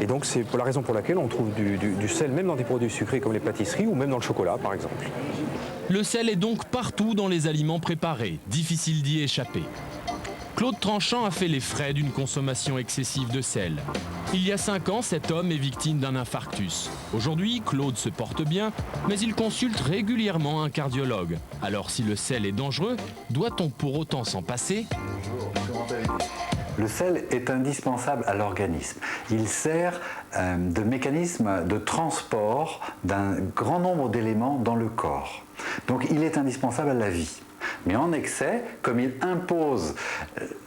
Et donc c'est la raison pour laquelle on trouve du sel même dans des produits sucrés comme les pâtisseries ou même dans le chocolat par exemple. Le sel est donc partout dans les aliments préparés, difficile d'y échapper. Claude Tranchant a fait les frais d'une consommation excessive de sel. Il y a 5 ans, cet homme est victime d'un infarctus. Aujourd'hui, Claude se porte bien, mais il consulte régulièrement un cardiologue. Alors si le sel est dangereux, doit-on pour autant s'en passer ? Le sel est indispensable à l'organisme. Il sert de mécanisme de transport d'un grand nombre d'éléments dans le corps. Donc il est indispensable à la vie. Mais en excès, comme il impose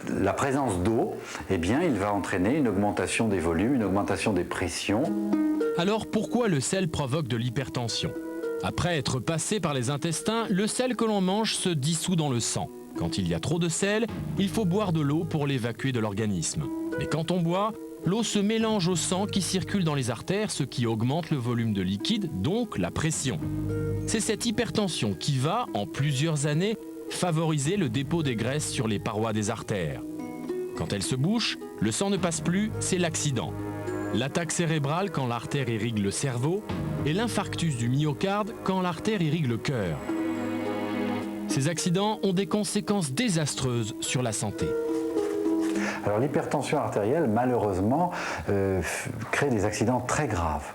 la présence d'eau, eh bien, il va entraîner une augmentation des volumes, une augmentation des pressions. Alors pourquoi le sel provoque de l'hypertension? Après être passé par les intestins, le sel que l'on mange se dissout dans le sang. Quand il y a trop de sel, il faut boire de l'eau pour l'évacuer de l'organisme. Mais quand on boit, l'eau se mélange au sang qui circule dans les artères, ce qui augmente le volume de liquide, donc la pression. C'est cette hypertension qui va, en plusieurs années, favoriser le dépôt des graisses sur les parois des artères. Quand elles se bouchent, le sang ne passe plus, c'est l'accident. L'attaque cérébrale quand l'artère irrigue le cerveau et l'infarctus du myocarde quand l'artère irrigue le cœur. Ces accidents ont des conséquences désastreuses sur la santé. Alors l'hypertension artérielle, malheureusement, crée des accidents très graves.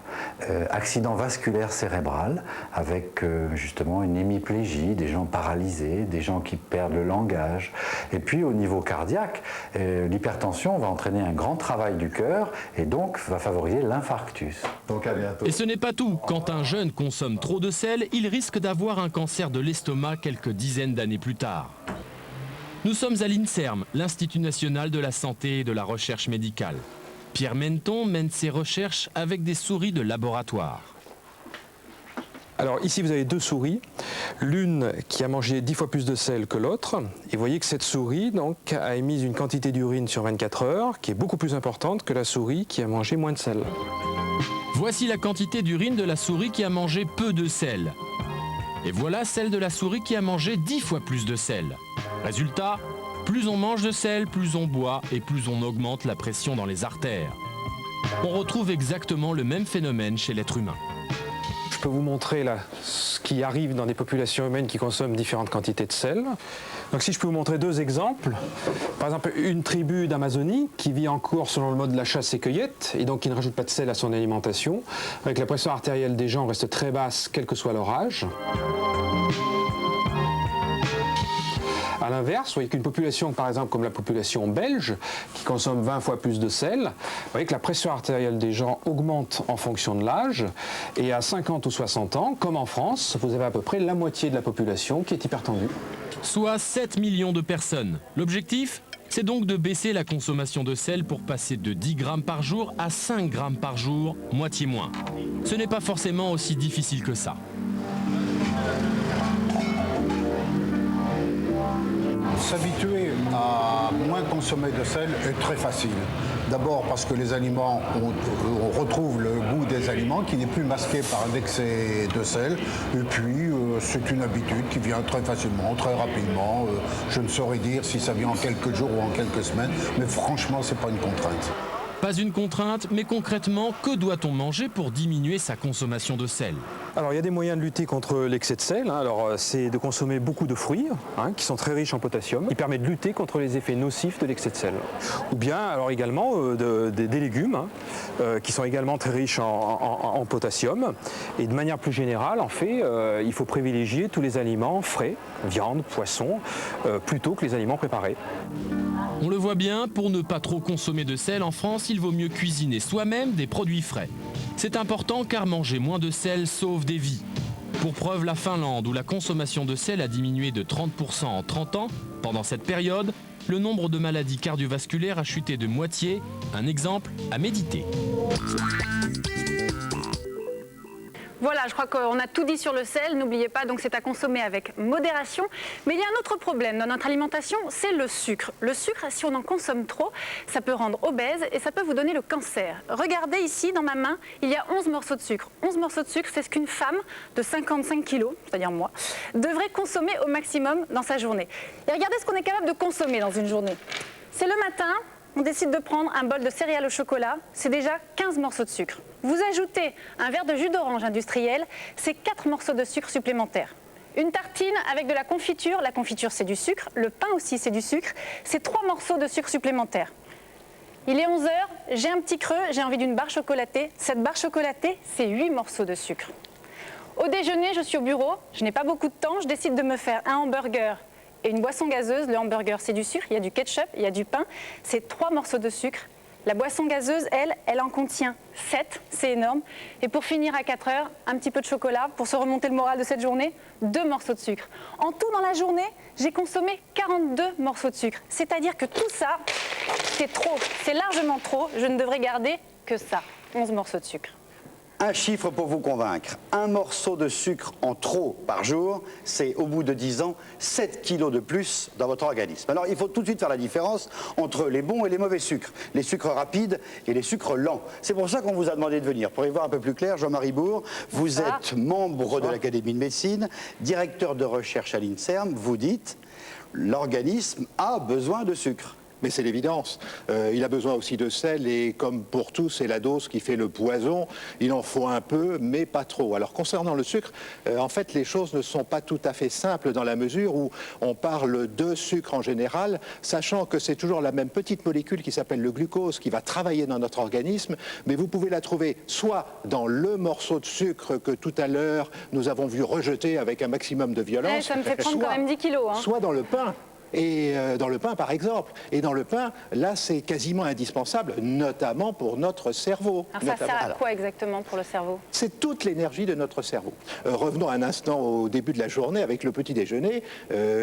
Accident vasculaire cérébral, avec justement une hémiplégie, des gens paralysés, des gens qui perdent le langage. Et puis au niveau cardiaque, l'hypertension va entraîner un grand travail du cœur et donc va favoriser l'infarctus. Donc à bientôt. Et ce n'est pas tout. Quand un jeune consomme trop de sel, il risque d'avoir un cancer de l'estomac quelques dizaines d'années plus tard. Nous sommes à l'INSERM, l'Institut national de la santé et de la recherche médicale. Pierre Menneton mène ses recherches avec des souris de laboratoire. Alors ici vous avez 2 souris, l'une qui a mangé 10 fois plus de sel que l'autre, et vous voyez que cette souris donc, a émis une quantité d'urine sur 24 heures qui est beaucoup plus importante que la souris qui a mangé moins de sel. Voici la quantité d'urine de la souris qui a mangé peu de sel. Et voilà celle de la souris qui a mangé 10 fois plus de sel. Résultat, plus on mange de sel, plus on boit et plus on augmente la pression dans les artères. On retrouve exactement le même phénomène chez l'être humain. Je peux vous montrer là ce qui arrive dans des populations humaines qui consomment différentes quantités de sel. Donc si je peux vous montrer 2 exemples. Par exemple, une tribu d'Amazonie qui vit encore selon le mode de la chasse et cueillette et donc qui ne rajoute pas de sel à son alimentation. Avec la pression artérielle des gens reste très basse quel que soit leur âge. A l'inverse, vous voyez qu'une population, par exemple, comme la population belge, qui consomme 20 fois plus de sel, vous voyez que la pression artérielle des gens augmente en fonction de l'âge. Et à 50 ou 60 ans, comme en France, vous avez à peu près la moitié de la population qui est hypertendue. Soit 7 millions de personnes. L'objectif, c'est donc de baisser la consommation de sel pour passer de 10 grammes par jour à 5 grammes par jour, moitié moins. Ce n'est pas forcément aussi difficile que ça. S'habituer à moins consommer de sel est très facile. D'abord parce que les aliments, on retrouve le goût des aliments qui n'est plus masqué par un excès de sel. Et puis c'est une habitude qui vient très facilement, très rapidement. Je ne saurais dire si ça vient en quelques jours ou en quelques semaines, mais franchement, c'est pas une contrainte. Pas une contrainte, mais concrètement, que doit-on manger pour diminuer sa consommation de sel? Alors il y a des moyens de lutter contre l'excès de sel. Alors c'est de consommer beaucoup de fruits qui sont très riches en potassium, qui permet de lutter contre les effets nocifs de l'excès de sel. Ou bien alors également des légumes qui sont également très riches en potassium. Et de manière plus générale, en fait, il faut privilégier tous les aliments frais, viande, poisson, plutôt que les aliments préparés. On le voit bien, pour ne pas trop consommer de sel en France, il vaut mieux cuisiner soi-même des produits frais. C'est important car manger moins de sel sauve des vies. Pour preuve, la Finlande, où la consommation de sel a diminué de 30% en 30 ans, pendant cette période, le nombre de maladies cardiovasculaires a chuté de moitié. Un exemple à méditer. Voilà, je crois qu'on a tout dit sur le sel. N'oubliez pas, donc c'est à consommer avec modération. Mais il y a un autre problème dans notre alimentation, c'est le sucre. Le sucre, si on en consomme trop, ça peut rendre obèse et ça peut vous donner le cancer. Regardez ici, dans ma main, il y a 11 morceaux de sucre. 11 morceaux de sucre, c'est ce qu'une femme de 55 kilos, c'est-à-dire moi, devrait consommer au maximum dans sa journée. Et regardez ce qu'on est capable de consommer dans une journée. C'est le matin, on décide de prendre un bol de céréales au chocolat, c'est déjà 15 morceaux de sucre. Vous ajoutez un verre de jus d'orange industriel, c'est 4 morceaux de sucre supplémentaires. Une tartine avec de la confiture c'est du sucre, le pain aussi c'est du sucre, c'est 3 morceaux de sucre supplémentaires. Il est 11 h, j'ai un petit creux, j'ai envie d'une barre chocolatée. Cette barre chocolatée, c'est 8 morceaux de sucre. Au déjeuner, je suis au bureau, je n'ai pas beaucoup de temps, je décide de me faire un hamburger et une boisson gazeuse. Le hamburger, c'est du sucre, il y a du ketchup, il y a du pain, c'est 3 morceaux de sucre. La boisson gazeuse, elle en contient 7, c'est énorme. Et pour finir à 4 h, un petit peu de chocolat pour se remonter le moral de cette journée, 2 morceaux de sucre. En tout, dans la journée, j'ai consommé 42 morceaux de sucre. C'est-à-dire que tout ça, c'est trop, c'est largement trop. Je ne devrais garder que ça, 11 morceaux de sucre. Un chiffre pour vous convaincre. Un morceau de sucre en trop par jour, c'est au bout de 10 ans, 7 kilos de plus dans votre organisme. Alors il faut tout de suite faire la différence entre les bons et les mauvais sucres, les sucres rapides et les sucres lents. C'est pour ça qu'on vous a demandé de venir. Pour y voir un peu plus clair, Jean-Marie Bourg, vous êtes membre de l'Académie de médecine, directeur de recherche à l'INSERM, vous dites l'organisme a besoin de sucre. Mais c'est l'évidence. Il a besoin aussi de sel et comme pour tout, c'est la dose qui fait le poison. Il en faut un peu, mais pas trop. Alors concernant le sucre, en fait, les choses ne sont pas tout à fait simples dans la mesure où on parle de sucre en général, sachant que c'est toujours la même petite molécule qui s'appelle le glucose qui va travailler dans notre organisme, mais vous pouvez la trouver soit dans le morceau de sucre que tout à l'heure nous avons vu rejeter avec un maximum de violence, ça me fait prendre quand même 10 kilos. Soit dans le pain. Et dans le pain, par exemple. Et dans le pain, là, c'est quasiment indispensable, notamment pour notre cerveau. Alors ça sert à quoi exactement pour le cerveau? C'est toute l'énergie de notre cerveau. Revenons un instant au début de la journée avec le petit déjeuner.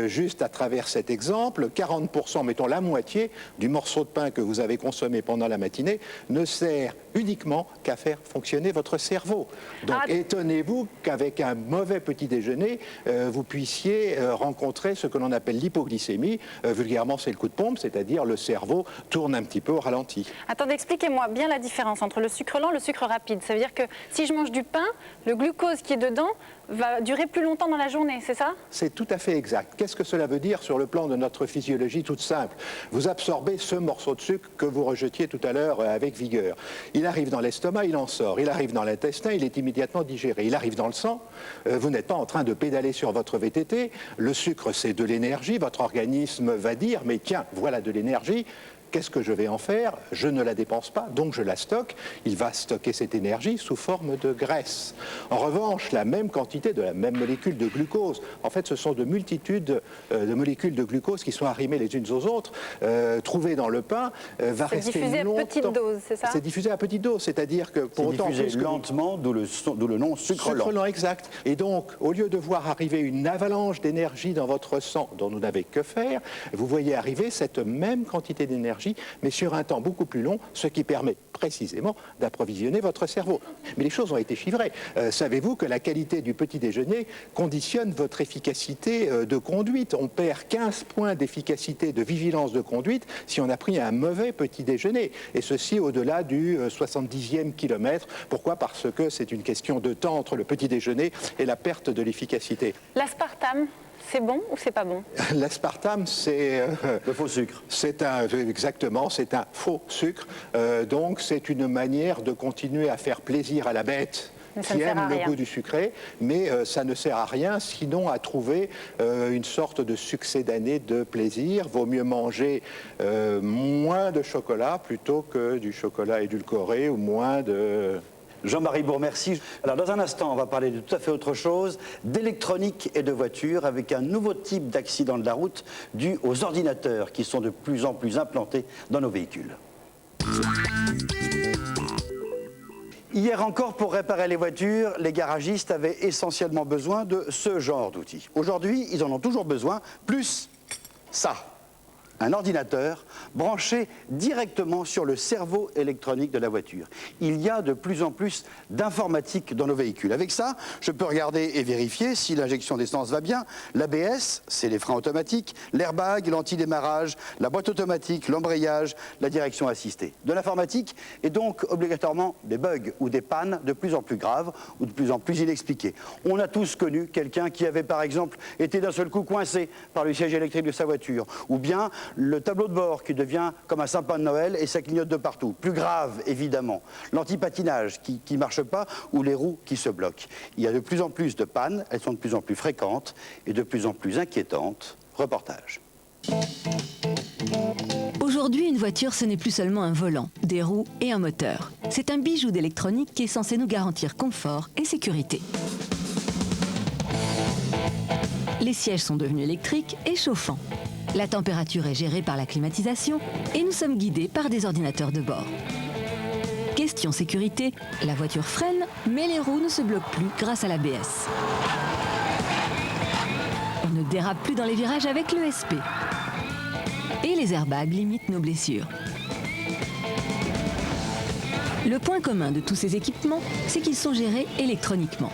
Juste à travers cet exemple, 40%, mettons la moitié, du morceau de pain que vous avez consommé pendant la matinée ne sert uniquement qu'à faire fonctionner votre cerveau. Donc étonnez-vous qu'avec un mauvais petit déjeuner, vous puissiez rencontrer ce que l'on appelle l'hypoglycémie. Vulgairement, c'est le coup de pompe, c'est-à-dire le cerveau tourne un petit peu au ralenti. Attendez, expliquez-moi bien la différence entre le sucre lent et le sucre rapide. Ça veut dire que si je mange du pain, le glucose qui est dedans va durer plus longtemps dans la journée, c'est ça? C'est tout à fait exact. Qu'est-ce que cela veut dire sur le plan de notre physiologie toute simple? Vous absorbez ce morceau de sucre que vous rejetiez tout à l'heure avec vigueur. Il arrive dans l'estomac, il en sort. Il arrive dans l'intestin, il est immédiatement digéré. Il arrive dans le sang. Vous n'êtes pas en train de pédaler sur votre VTT. Le sucre, c'est de l'énergie. Votre organisme va dire, mais tiens, voilà de l'énergie. Qu'est-ce que je vais en faire? Je ne la dépense pas, donc je la stocke. Il va stocker cette énergie sous forme de graisse. En revanche, la même quantité de la même molécule de glucose, en fait, ce sont de multitudes de molécules de glucose qui sont arrimées les unes aux autres, trouvées dans le pain, va rester longtemps. C'est diffusé à petite dose, c'est ça? C'est diffusé à petite dose, c'est-à-dire que pour autant... C'est diffusé lentement, d'où le nom sucre lent. Sucre lent, exact. Et donc, au lieu de voir arriver une avalanche d'énergie dans votre sang dont vous n'avez que faire, vous voyez arriver cette même quantité d'énergie, mais sur un temps beaucoup plus long, ce qui permet précisément d'approvisionner votre cerveau. Mais les choses ont été chiffrées. Savez-vous que la qualité du petit déjeuner conditionne votre efficacité de conduite? On perd 15 points d'efficacité de vigilance de conduite si on a pris un mauvais petit déjeuner. Et ceci au-delà du 70e kilomètre. Pourquoi? Parce que c'est une question de temps entre le petit déjeuner et la perte de l'efficacité. L'aspartame, c'est bon ou c'est pas bon? L'aspartame, c'est... le faux sucre. Exactement, c'est un faux sucre. Donc c'est une manière de continuer à faire plaisir à la bête qui aime le goût du sucré, mais ça ne sert à rien sinon à trouver une sorte de succédané de plaisir. Vaut mieux manger moins de chocolat plutôt que du chocolat édulcoré ou moins de... Jean-Marie Bourg, merci. Alors dans un instant, on va parler de tout à fait autre chose, d'électronique et de voiture, avec un nouveau type d'accident de la route dû aux ordinateurs qui sont de plus en plus implantés dans nos véhicules. Hier encore, pour réparer les voitures, les garagistes avaient essentiellement besoin de ce genre d'outils. Aujourd'hui, ils en ont toujours besoin, plus ça. Un ordinateur branché directement sur le cerveau électronique de la voiture. Il y a de plus en plus d'informatique dans nos véhicules. Avec ça, je peux regarder et vérifier si l'injection d'essence va bien, l'ABS, c'est les freins automatiques, l'airbag, l'antidémarrage, la boîte automatique, l'embrayage, la direction assistée. De l'informatique et donc obligatoirement des bugs ou des pannes de plus en plus graves ou de plus en plus inexpliquées. On a tous connu quelqu'un qui avait par exemple été d'un seul coup coincé par le siège électrique de sa voiture, ou bien le tableau de bord qui devient comme un sapin de Noël et ça clignote de partout. Plus grave, évidemment, l'antipatinage qui ne marche pas ou les roues qui se bloquent. Il y a de plus en plus de pannes, elles sont de plus en plus fréquentes et de plus en plus inquiétantes. Reportage. Aujourd'hui, une voiture, ce n'est plus seulement un volant, des roues et un moteur. C'est un bijou d'électronique qui est censé nous garantir confort et sécurité. Les sièges sont devenus électriques et chauffants. La température est gérée par la climatisation et nous sommes guidés par des ordinateurs de bord. Question sécurité, la voiture freine, mais les roues ne se bloquent plus grâce à l'ABS. On ne dérape plus dans les virages avec l'ESP. Et les airbags limitent nos blessures. Le point commun de tous ces équipements, c'est qu'ils sont gérés électroniquement.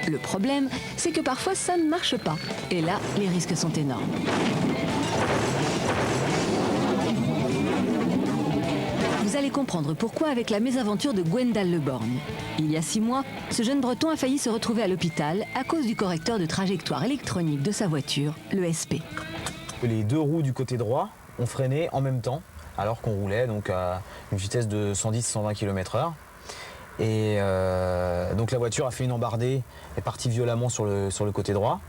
Le problème, c'est que parfois ça ne marche pas. Et là, les risques sont énormes. Vous allez comprendre pourquoi avec la mésaventure de Gwendal Le Borgne. Il y a 6 mois, ce jeune Breton a failli se retrouver à l'hôpital à cause du correcteur de trajectoire électronique de sa voiture, l'ESP. Les 2 roues du côté droit ont freiné en même temps, alors qu'on roulait donc à une vitesse de 110-120 km/h. Et donc la voiture a fait une embardée, est partie violemment sur le côté droit.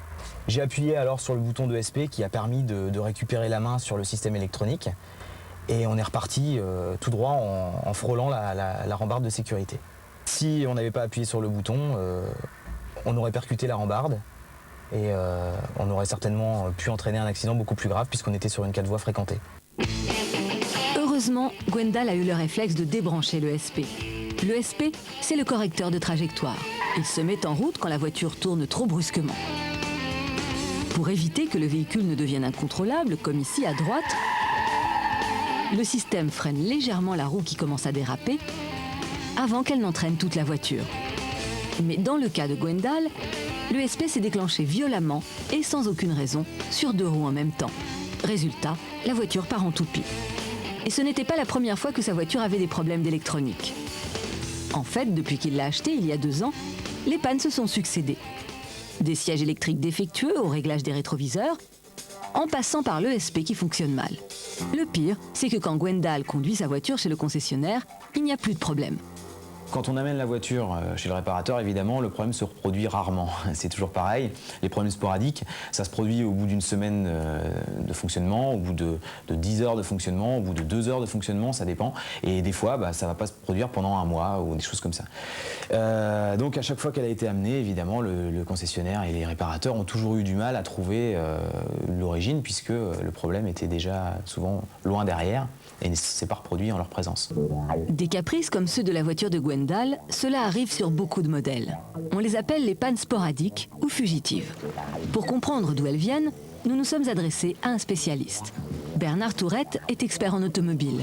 J'ai appuyé alors sur le bouton d'ESP qui a permis de récupérer la main sur le système électronique. Et on est reparti tout droit en frôlant la rambarde de sécurité. Si on n'avait pas appuyé sur le bouton, on aurait percuté la rambarde et on aurait certainement pu entraîner un accident beaucoup plus grave puisqu'on était sur une 4 voies fréquentée. Heureusement, Gwendal a eu le réflexe de débrancher l'ESP. L'ESP, c'est le correcteur de trajectoire. Il se met en route quand la voiture tourne trop brusquement. Pour éviter que le véhicule ne devienne incontrôlable, comme ici à droite, le système freine légèrement la roue qui commence à déraper avant qu'elle n'entraîne toute la voiture. Mais dans le cas de Gwendal, l'ESP s'est déclenché violemment et sans aucune raison sur 2 roues en même temps. Résultat, la voiture part en toupie. Et ce n'était pas la première fois que sa voiture avait des problèmes d'électronique. En fait, depuis qu'il l'a acheté il y a 2 ans, les pannes se sont succédées. Des sièges électriques défectueux au réglage des rétroviseurs, en passant par l'ESP qui fonctionne mal. Le pire, c'est que quand Gwendal conduit sa voiture chez le concessionnaire, il n'y a plus de problème. Quand on amène la voiture chez le réparateur, évidemment, le problème se reproduit rarement. C'est toujours pareil. Les problèmes sporadiques, ça se produit au bout d'une semaine de fonctionnement, au bout de 10 heures de fonctionnement, au bout de 2 heures de fonctionnement, ça dépend. Et des fois, ça ne va pas se produire pendant 1 mois ou des choses comme ça. Donc à chaque fois qu'elle a été amenée, évidemment, le concessionnaire et les réparateurs ont toujours eu du mal à trouver l'origine puisque le problème était déjà souvent loin derrière et ne s'est pas reproduit en leur présence. Des caprices comme ceux de la voiture de Gwendal, cela arrive sur beaucoup de modèles. On les appelle les pannes sporadiques ou fugitives. Pour comprendre d'où elles viennent, nous nous sommes adressés à un spécialiste. Bernard Tourette est expert en automobile.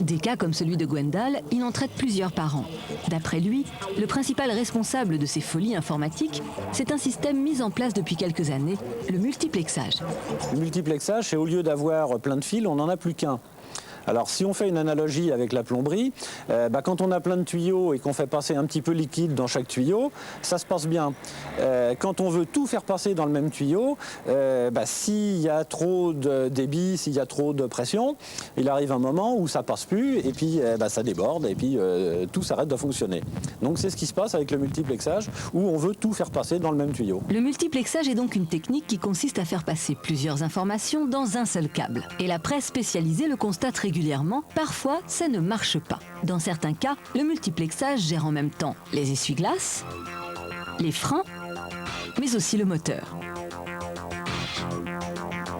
Des cas comme celui de Gwendal, il en traite plusieurs par an. D'après lui, le principal responsable de ces folies informatiques, c'est un système mis en place depuis quelques années, le multiplexage. Le multiplexage, c'est au lieu d'avoir plein de fils, on n'en a plus qu'un. Alors si on fait une analogie avec la plomberie, quand on a plein de tuyaux et qu'on fait passer un petit peu liquide dans chaque tuyau, ça se passe bien. Quand on veut tout faire passer dans le même tuyau, s'il y a trop de débit, s'il y a trop de pression, il arrive un moment où ça passe plus et puis ça déborde et puis tout s'arrête de fonctionner. Donc c'est ce qui se passe avec le multiplexage où on veut tout faire passer dans le même tuyau. Le multiplexage est donc une technique qui consiste à faire passer plusieurs informations dans un seul câble. Et la presse spécialisée le constate régulièrement. Parfois, ça ne marche pas. Dans certains cas, le multiplexage gère en même temps les essuie-glaces, les freins, mais aussi le moteur.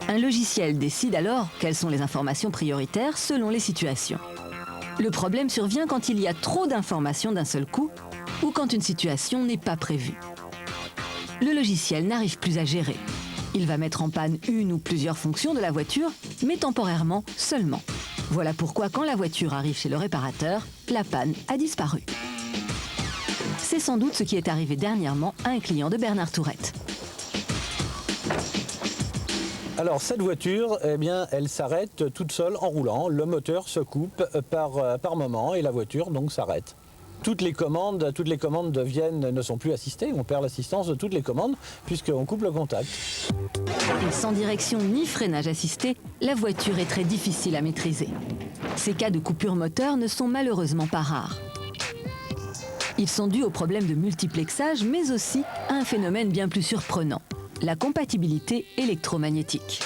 Un logiciel décide alors quelles sont les informations prioritaires selon les situations. Le problème survient quand il y a trop d'informations d'un seul coup ou quand une situation n'est pas prévue. Le logiciel n'arrive plus à gérer. Il va mettre en panne une ou plusieurs fonctions de la voiture, mais temporairement seulement. Voilà pourquoi quand la voiture arrive chez le réparateur, la panne a disparu. C'est sans doute ce qui est arrivé dernièrement à un client de Bernard Tourette. Alors cette voiture, elle s'arrête toute seule en roulant. Le moteur se coupe par moment et la voiture donc s'arrête. Toutes les commandes ne sont plus assistées, on perd l'assistance de toutes les commandes puisqu'on coupe le contact. Et sans direction ni freinage assisté, la voiture est très difficile à maîtriser. Ces cas de coupure moteur ne sont malheureusement pas rares. Ils sont dus au problème de multiplexage, mais aussi à un phénomène bien plus surprenant, la compatibilité électromagnétique.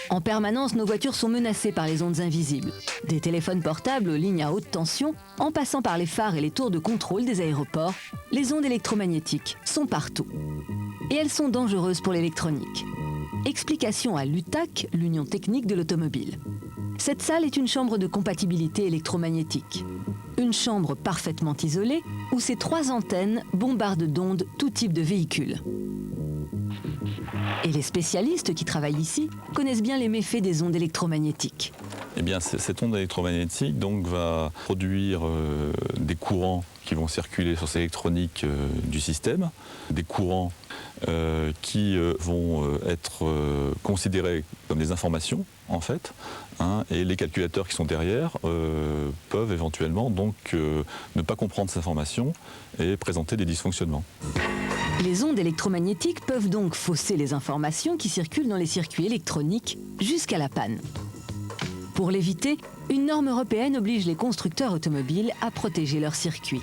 En permanence, nos voitures sont menacées par les ondes invisibles. Des téléphones portables aux lignes à haute tension, en passant par les phares et les tours de contrôle des aéroports, les ondes électromagnétiques sont partout. Et elles sont dangereuses pour l'électronique. Explication à l'UTAC, l'Union technique de l'automobile. Cette salle est une chambre de compatibilité électromagnétique. Une chambre parfaitement isolée où ces 3 antennes bombardent d'ondes tout type de véhicules. Et les spécialistes qui travaillent ici connaissent bien les méfaits des ondes électromagnétiques. Eh bien, cette onde électromagnétique donc, va produire des courants qui vont circuler sur ces électroniques du système, des courants qui vont être considérés comme des informations, en fait, et les calculateurs qui sont derrière peuvent éventuellement donc ne pas comprendre ces informations et présenter des dysfonctionnements. Les ondes électromagnétiques peuvent donc fausser les informations qui circulent dans les circuits électroniques jusqu'à la panne. Pour l'éviter, une norme européenne oblige les constructeurs automobiles à protéger leurs circuits.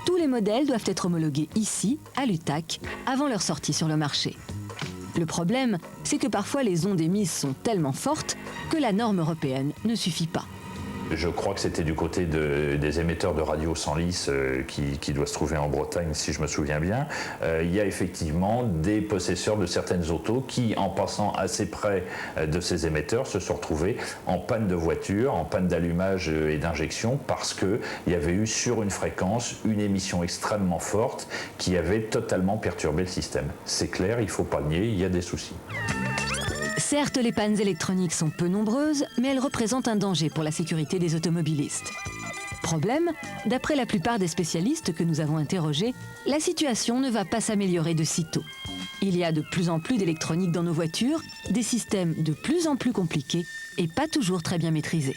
Tous les modèles doivent être homologués ici, à l'UTAC, avant leur sortie sur le marché. Le problème, c'est que parfois les ondes émises sont tellement fortes que la norme européenne ne suffit pas. Je crois que c'était du côté des émetteurs de radio Senlis qui doit se trouver en Bretagne, si je me souviens bien. Il y a effectivement des possesseurs de certaines autos qui, en passant assez près de ces émetteurs, se sont retrouvés en panne de voiture, en panne d'allumage et d'injection, parce qu'il y avait eu sur une fréquence une émission extrêmement forte qui avait totalement perturbé le système. C'est clair, il ne faut pas le nier, il y a des soucis. Certes, les pannes électroniques sont peu nombreuses, mais elles représentent un danger pour la sécurité des automobilistes. Problème, d'après la plupart des spécialistes que nous avons interrogés, la situation ne va pas s'améliorer de sitôt. Il y a de plus en plus d'électronique dans nos voitures, des systèmes de plus en plus compliqués et pas toujours très bien maîtrisés.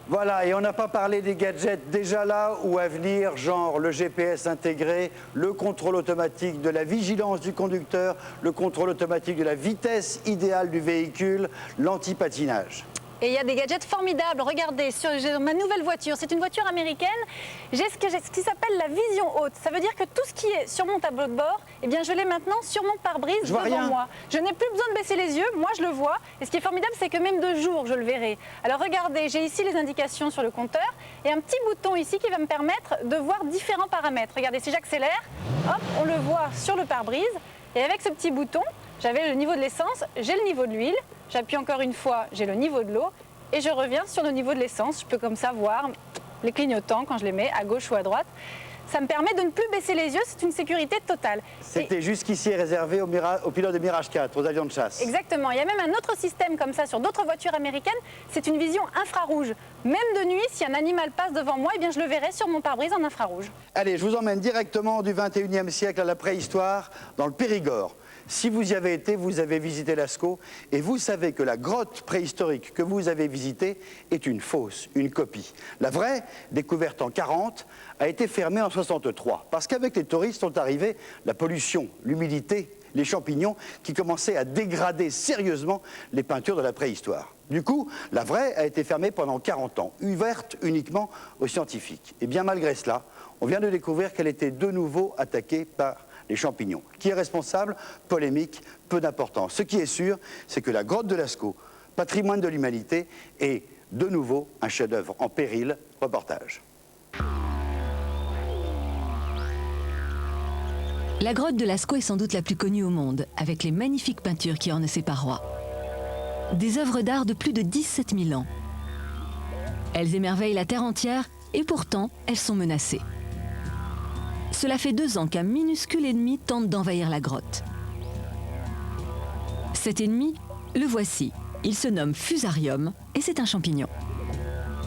Voilà, et on n'a pas parlé des gadgets déjà là ou à venir, genre le GPS intégré, le contrôle automatique de la vigilance du conducteur, le contrôle automatique de la vitesse idéale du véhicule, l'anti-patinage. Et il y a des gadgets formidables. Regardez, sur ma nouvelle voiture, c'est une voiture américaine, j'ai ce qui s'appelle la vision haute. Ça veut dire que tout ce qui est sur mon tableau de bord, eh bien, je l'ai maintenant sur mon pare-brise devant moi. Je n'ai plus besoin de baisser les yeux, moi je le vois. Et ce qui est formidable, c'est que même de jour, je le verrai. Alors regardez, j'ai ici les indications sur le compteur et un petit bouton ici qui va me permettre de voir différents paramètres. Regardez, si j'accélère, hop, on le voit sur le pare-brise. Et avec ce petit bouton, j'avais le niveau de l'essence, j'ai le niveau de l'huile. J'appuie encore une fois, j'ai le niveau de l'eau et je reviens sur le niveau de l'essence. Je peux comme ça voir les clignotants quand je les mets à gauche ou à droite. Ça me permet de ne plus baisser les yeux, c'est une sécurité totale. C'était jusqu'ici réservé aux pilotes de Mirage 4, aux avions de chasse. Exactement. Il y a même un autre système comme ça sur d'autres voitures américaines. C'est une vision infrarouge. Même de nuit, si un animal passe devant moi, eh bien, je le verrai sur mon pare-brise en infrarouge. Allez, je vous emmène directement du 21e siècle à la préhistoire, dans le Périgord. Si vous y avez été, vous avez visité Lascaux et vous savez que la grotte préhistorique que vous avez visitée est une fausse, une copie. La vraie, découverte en 40, a été fermée en 63 parce qu'avec les touristes sont arrivés la pollution, l'humidité, les champignons qui commençaient à dégrader sérieusement les peintures de la préhistoire. Du coup, la vraie a été fermée pendant 40 ans, ouverte uniquement aux scientifiques. Et bien malgré cela, on vient de découvrir qu'elle était de nouveau attaquée par les champignons. Qui est responsable? Polémique, peu d'importance. Ce qui est sûr, c'est que la grotte de Lascaux, patrimoine de l'humanité, est de nouveau un chef-d'œuvre en péril. Reportage. La grotte de Lascaux est sans doute la plus connue au monde, avec les magnifiques peintures qui ornent ses parois. Des œuvres d'art de plus de 17 000 ans. Elles émerveillent la terre entière et pourtant, elles sont menacées. Cela fait 2 ans qu'un minuscule ennemi tente d'envahir la grotte. Cet ennemi, le voici. Il se nomme Fusarium et c'est un champignon.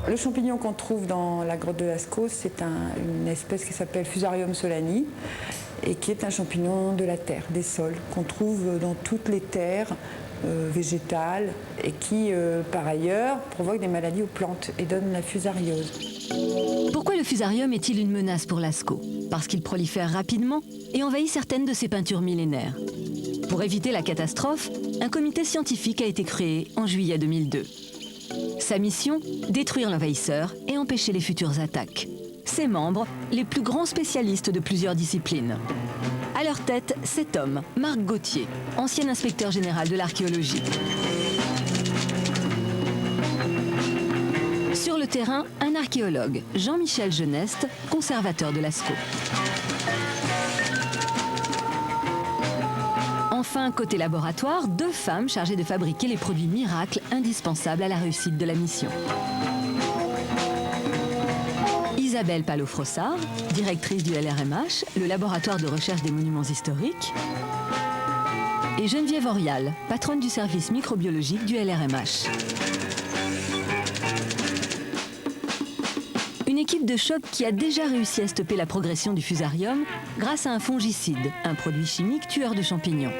Le champignon qu'on trouve dans la grotte de Lascaux, c'est une espèce qui s'appelle Fusarium solani et qui est un champignon de la terre, des sols, qu'on trouve dans toutes les terres végétales et qui, par ailleurs, provoque des maladies aux plantes et donne la fusariose. Pourquoi le fusarium est-il une menace pour Lascaux? Parce qu'il prolifère rapidement et envahit certaines de ses peintures millénaires. Pour éviter la catastrophe, un comité scientifique a été créé en juillet 2002. Sa mission, détruire l'envahisseur et empêcher les futures attaques. Ses membres, les plus grands spécialistes de plusieurs disciplines. À leur tête, cet homme, Marc Gauthier, ancien inspecteur général de l'archéologie. Sur le terrain, un archéologue, Jean-Michel Geneste, conservateur de Lascaux. Enfin, côté laboratoire, 2 femmes chargées de fabriquer les produits miracles indispensables à la réussite de la mission. Isabelle Palot-Frossard, directrice du LRMH, le laboratoire de recherche des monuments historiques, et Geneviève Orial, patronne du service microbiologique du LRMH. Une équipe de choc qui a déjà réussi à stopper la progression du fusarium grâce à un fongicide, un produit chimique tueur de champignons.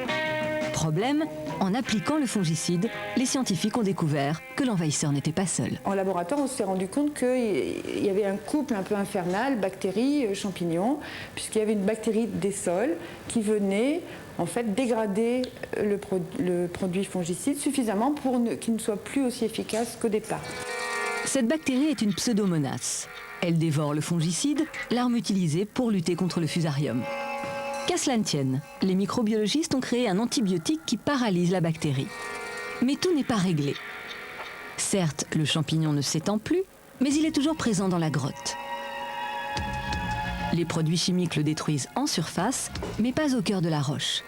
Problème, en appliquant le fongicide, les scientifiques ont découvert que l'envahisseur n'était pas seul. En laboratoire, on s'est rendu compte qu'il y avait un couple un peu infernal, bactéries-champignons, puisqu'il y avait une bactérie des sols qui venait en fait dégrader le produit fongicide suffisamment pour qu'il ne soit plus aussi efficace qu'au départ. Cette bactérie est une pseudomonas. Elle dévore le fongicide, l'arme utilisée pour lutter contre le fusarium. Qu'à cela ne tienne, les microbiologistes ont créé un antibiotique qui paralyse la bactérie. Mais tout n'est pas réglé. Certes, le champignon ne s'étend plus, mais il est toujours présent dans la grotte. Les produits chimiques le détruisent en surface, mais pas au cœur de la roche.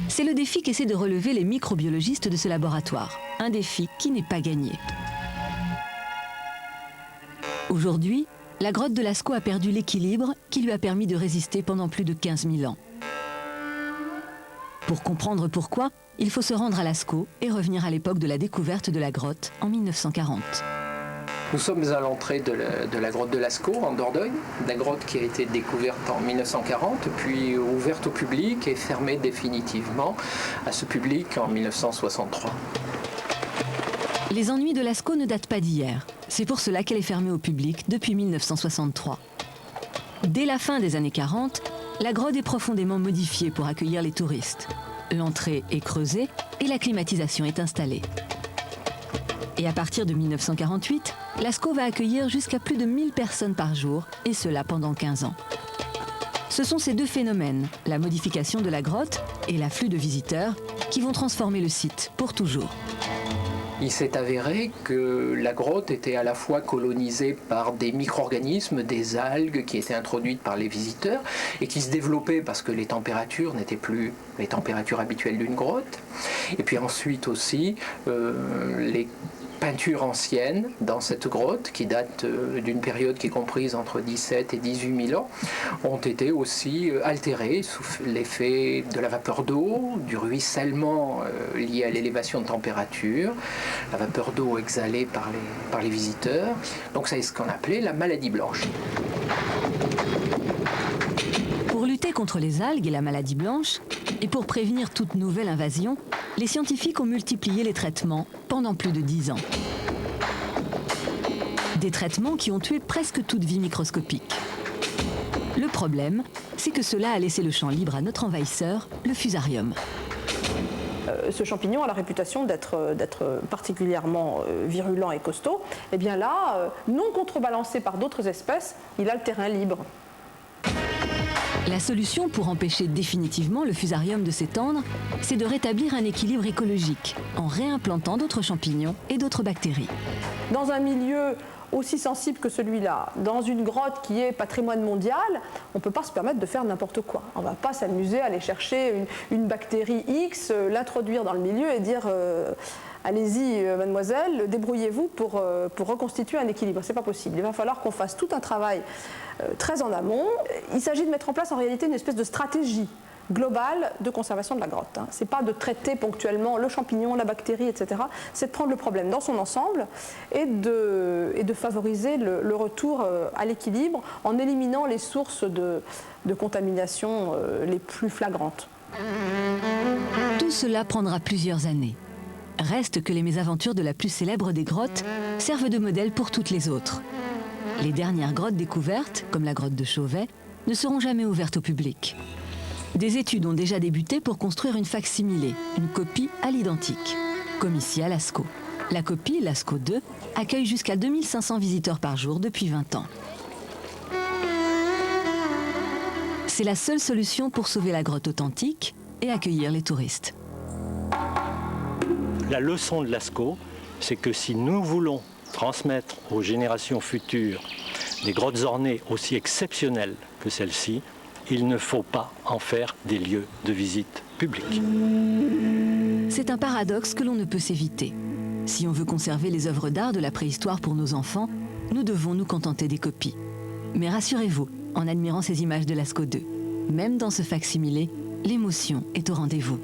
C'est le défi qu'essaient de relever les microbiologistes de ce laboratoire. Un défi qui n'est pas gagné. Aujourd'hui, la grotte de Lascaux a perdu l'équilibre qui lui a permis de résister pendant plus de 15 000 ans. Pour comprendre pourquoi, il faut se rendre à Lascaux et revenir à l'époque de la découverte de la grotte en 1940. Nous sommes à l'entrée de la grotte de Lascaux, en Dordogne, la grotte qui a été découverte en 1940, puis ouverte au public et fermée définitivement à ce public en 1963. Les ennuis de Lascaux ne datent pas d'hier. C'est pour cela qu'elle est fermée au public depuis 1963. Dès la fin des années 40, la grotte est profondément modifiée pour accueillir les touristes. L'entrée est creusée et la climatisation est installée. Et à partir de 1948, Lascaux va accueillir jusqu'à plus de 1000 personnes par jour, et cela pendant 15 ans. Ce sont ces deux phénomènes, la modification de la grotte et l'afflux de visiteurs, qui vont transformer le site pour toujours. Il s'est avéré que la grotte était à la fois colonisée par des micro-organismes, des algues qui étaient introduites par les visiteurs et qui se développaient parce que les températures n'étaient plus les températures habituelles d'une grotte. Et puis ensuite aussi, les peintures anciennes dans cette grotte, qui date d'une période qui est comprise entre 17 et 18 000 ans, ont été aussi altérées sous l'effet de la vapeur d'eau, du ruissellement lié à l'élévation de température, la vapeur d'eau exhalée par les visiteurs. Donc c'est ce qu'on appelait la maladie blanche. Pour lutter contre les algues et la maladie blanche, et pour prévenir toute nouvelle invasion, les scientifiques ont multiplié les traitements pendant plus de 10 ans. Des traitements qui ont tué presque toute vie microscopique. Le problème, c'est que cela a laissé le champ libre à notre envahisseur, le fusarium. Ce champignon a la réputation d'être particulièrement virulent et costaud. Et bien là, non contrebalancé par d'autres espèces, il a le terrain libre. La solution pour empêcher définitivement le fusarium de s'étendre, c'est de rétablir un équilibre écologique en réimplantant d'autres champignons et d'autres bactéries. Dans un milieu aussi sensible que celui-là, dans une grotte qui est patrimoine mondial, on ne peut pas se permettre de faire n'importe quoi. On ne va pas s'amuser à aller chercher une bactérie X, l'introduire dans le milieu et dire allez-y mademoiselle, débrouillez-vous pour reconstituer un équilibre. Ce n'est pas possible. Il va falloir qu'on fasse tout un travail très en amont. Il s'agit de mettre en place en réalité une espèce de stratégie globale de conservation de la grotte. Ce n'est pas de traiter ponctuellement le champignon, la bactérie, etc. C'est de prendre le problème dans son ensemble et de favoriser le retour à l'équilibre en éliminant les sources de contamination les plus flagrantes. Tout cela prendra plusieurs années. Reste que les mésaventures de la plus célèbre des grottes servent de modèle pour toutes les autres. Les dernières grottes découvertes, comme la grotte de Chauvet, ne seront jamais ouvertes au public. Des études ont déjà débuté pour construire une facsimilée, une copie à l'identique, comme ici à Lascaux. La copie, Lascaux 2, accueille jusqu'à 2500 visiteurs par jour depuis 20 ans. C'est la seule solution pour sauver la grotte authentique et accueillir les touristes. La leçon de Lascaux, c'est que si nous voulons transmettre aux générations futures des grottes ornées aussi exceptionnelles que celle-ci, il ne faut pas en faire des lieux de visite publique. C'est un paradoxe que l'on ne peut s'éviter. Si on veut conserver les œuvres d'art de la préhistoire pour nos enfants, nous devons nous contenter des copies. Mais rassurez-vous, en admirant ces images de Lascaux 2, même dans ce facsimilé, l'émotion est au rendez-vous.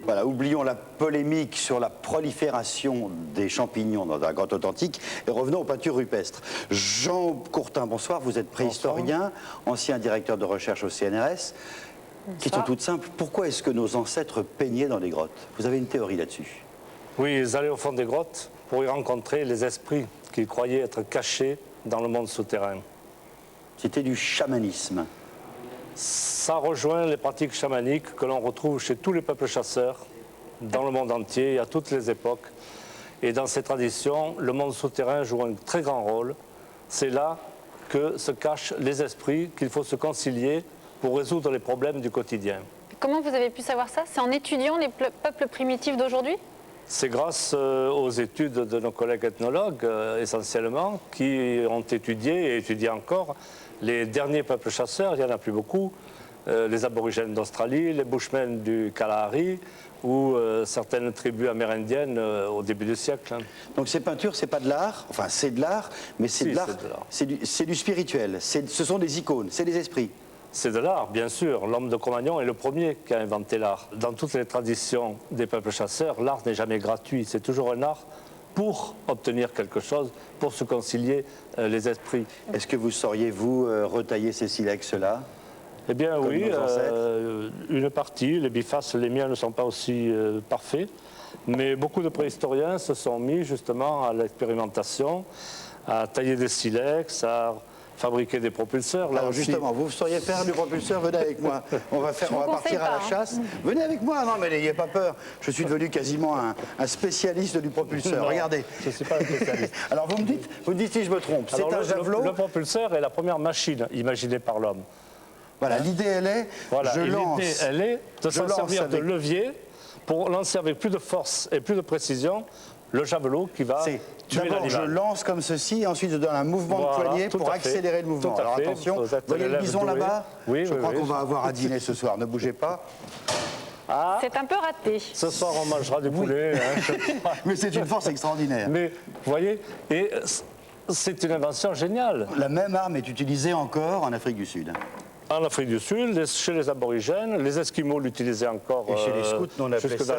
Voilà, oublions la polémique sur la prolifération des champignons dans la grotte authentique et revenons aux peintures rupestres. Jean Courtin, bonsoir, vous êtes préhistorien, ancien directeur de recherche au CNRS. Question toute simple, pourquoi est-ce que nos ancêtres peignaient dans les grottes? Vous avez une théorie là-dessus? Oui, ils allaient au fond des grottes pour y rencontrer les esprits qu'ils croyaient être cachés dans le monde souterrain. C'était du chamanisme. Ça rejoint les pratiques chamaniques que l'on retrouve chez tous les peuples chasseurs dans le monde entier et à toutes les époques. Et dans ces traditions, le monde souterrain joue un très grand rôle. C'est là que se cachent les esprits qu'il faut se concilier pour résoudre les problèmes du quotidien. Comment vous avez pu savoir ça? C'est en étudiant les peuples primitifs d'aujourd'hui? C'est grâce aux études de nos collègues ethnologues, essentiellement, qui ont étudié et étudient encore les derniers peuples chasseurs. Il n'y en a plus beaucoup. Les aborigènes d'Australie, les Bushmen du Kalahari ou certaines tribus amérindiennes au début du siècle. Donc ces peintures, c'est pas de l'art, enfin c'est de l'art, mais c'est de l'art, c'est du spirituel, ce sont des icônes, c'est des esprits. C'est de l'art, bien sûr. L'homme de Cro-Magnon est le premier qui a inventé l'art. Dans toutes les traditions des peuples chasseurs, l'art n'est jamais gratuit. C'est toujours un art pour obtenir quelque chose, pour se concilier les esprits. Est-ce que vous sauriez, vous, retailler ces silex-là? Eh bien oui, une partie. Les bifaces, les miens ne sont pas aussi parfaits. Mais beaucoup de préhistoriens se sont mis justement à l'expérimentation, à tailler des silex, à fabriquer des propulseurs. Là alors aussi. justement, vous sauriez faire du propulseur, venez avec moi. On va partir à la chasse. Venez avec moi, non mais n'ayez pas peur. Je suis devenu quasiment un spécialiste du propulseur. Non, regardez. Je ne suis pas un spécialiste. Alors vous me dites si je me trompe. C'est un javelot. Le propulseur est la première machine imaginée par l'homme. Voilà, l'idée elle est, L'idée elle est de s'en servir de levier pour lancer avec plus de force et plus de précision le javelot qui va tuer l'animal. D'abord, je lance comme ceci, et ensuite je donne un mouvement de poignet pour accélérer le mouvement. Alors attention, vous voyez le bison là-bas? Je crois qu'on va avoir à dîner ce soir, ne bougez pas. C'est un peu raté. Ce soir, on mangera du poulet. Mais c'est une force extraordinaire. Mais, vous voyez, et c'est une invention géniale. La même arme est utilisée encore en Afrique du Sud. En Afrique du Sud, chez les aborigènes, les Esquimaux l'utilisaient encore. Et chez les scouts, on appelait ça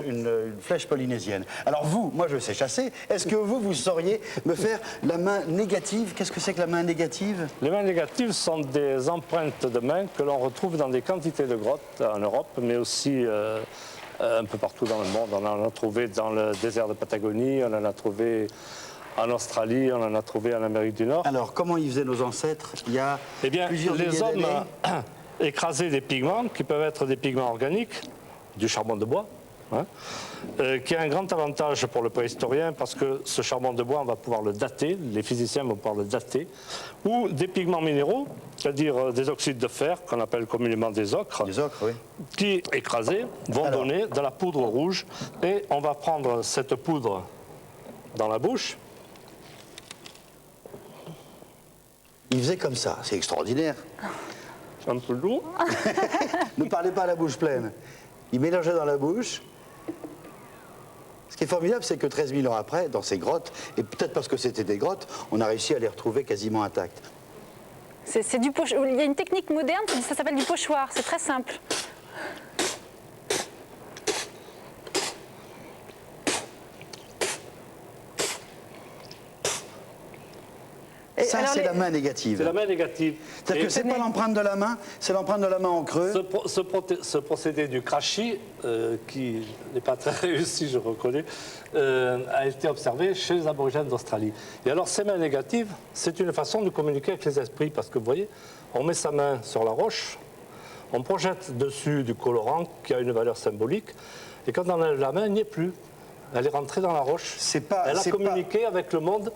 une flèche polynésienne. Alors vous, moi je sais chasser, est-ce que vous sauriez me faire la main négative? Qu'est-ce que c'est que la main négative? Les mains négatives sont des empreintes de mains que l'on retrouve dans des quantités de grottes en Europe, mais aussi un peu partout dans le monde. On en a trouvé dans le désert de Patagonie, on en a trouvé en Australie, on en a trouvé en Amérique du Nord. Alors, comment ils faisaient nos ancêtres il y a plusieurs milliers les hommes d'années écrasaient des pigments qui peuvent être des pigments organiques, du charbon de bois, qui a un grand avantage pour le préhistorien parce que ce charbon de bois, on va pouvoir le dater, les physiciens vont pouvoir le dater, ou des pigments minéraux, c'est-à-dire des oxydes de fer, qu'on appelle communément des ocres, oui. qui, écrasés, vont donner de la poudre rouge. Et on va prendre cette poudre dans la bouche. Il faisait comme ça, c'est extraordinaire. Un peu lourd. Ne parlez pas à la bouche pleine. Il mélangeait dans la bouche. Ce qui est formidable, c'est que 13 000 ans après, dans ces grottes, et peut-être parce que c'était des grottes, on a réussi à les retrouver quasiment intactes. C'est du pochoir. Il y a une technique moderne, ça s'appelle du pochoir, c'est très simple. Ça, c'est la main négative. C'est la main négative. C'est-à-dire que c'est pas l'empreinte de la main, c'est l'empreinte de la main en creux. Ce procédé du krashi, qui n'est pas très réussi, je reconnais, a été observé chez les aborigènes d'Australie. Et alors, ces mains négatives, c'est une façon de communiquer avec les esprits, parce que vous voyez, on met sa main sur la roche, on projette dessus du colorant qui a une valeur symbolique, et quand on enlève la main, il n'y est plus. Elle est rentrée dans la roche. Elle a communiqué avec le monde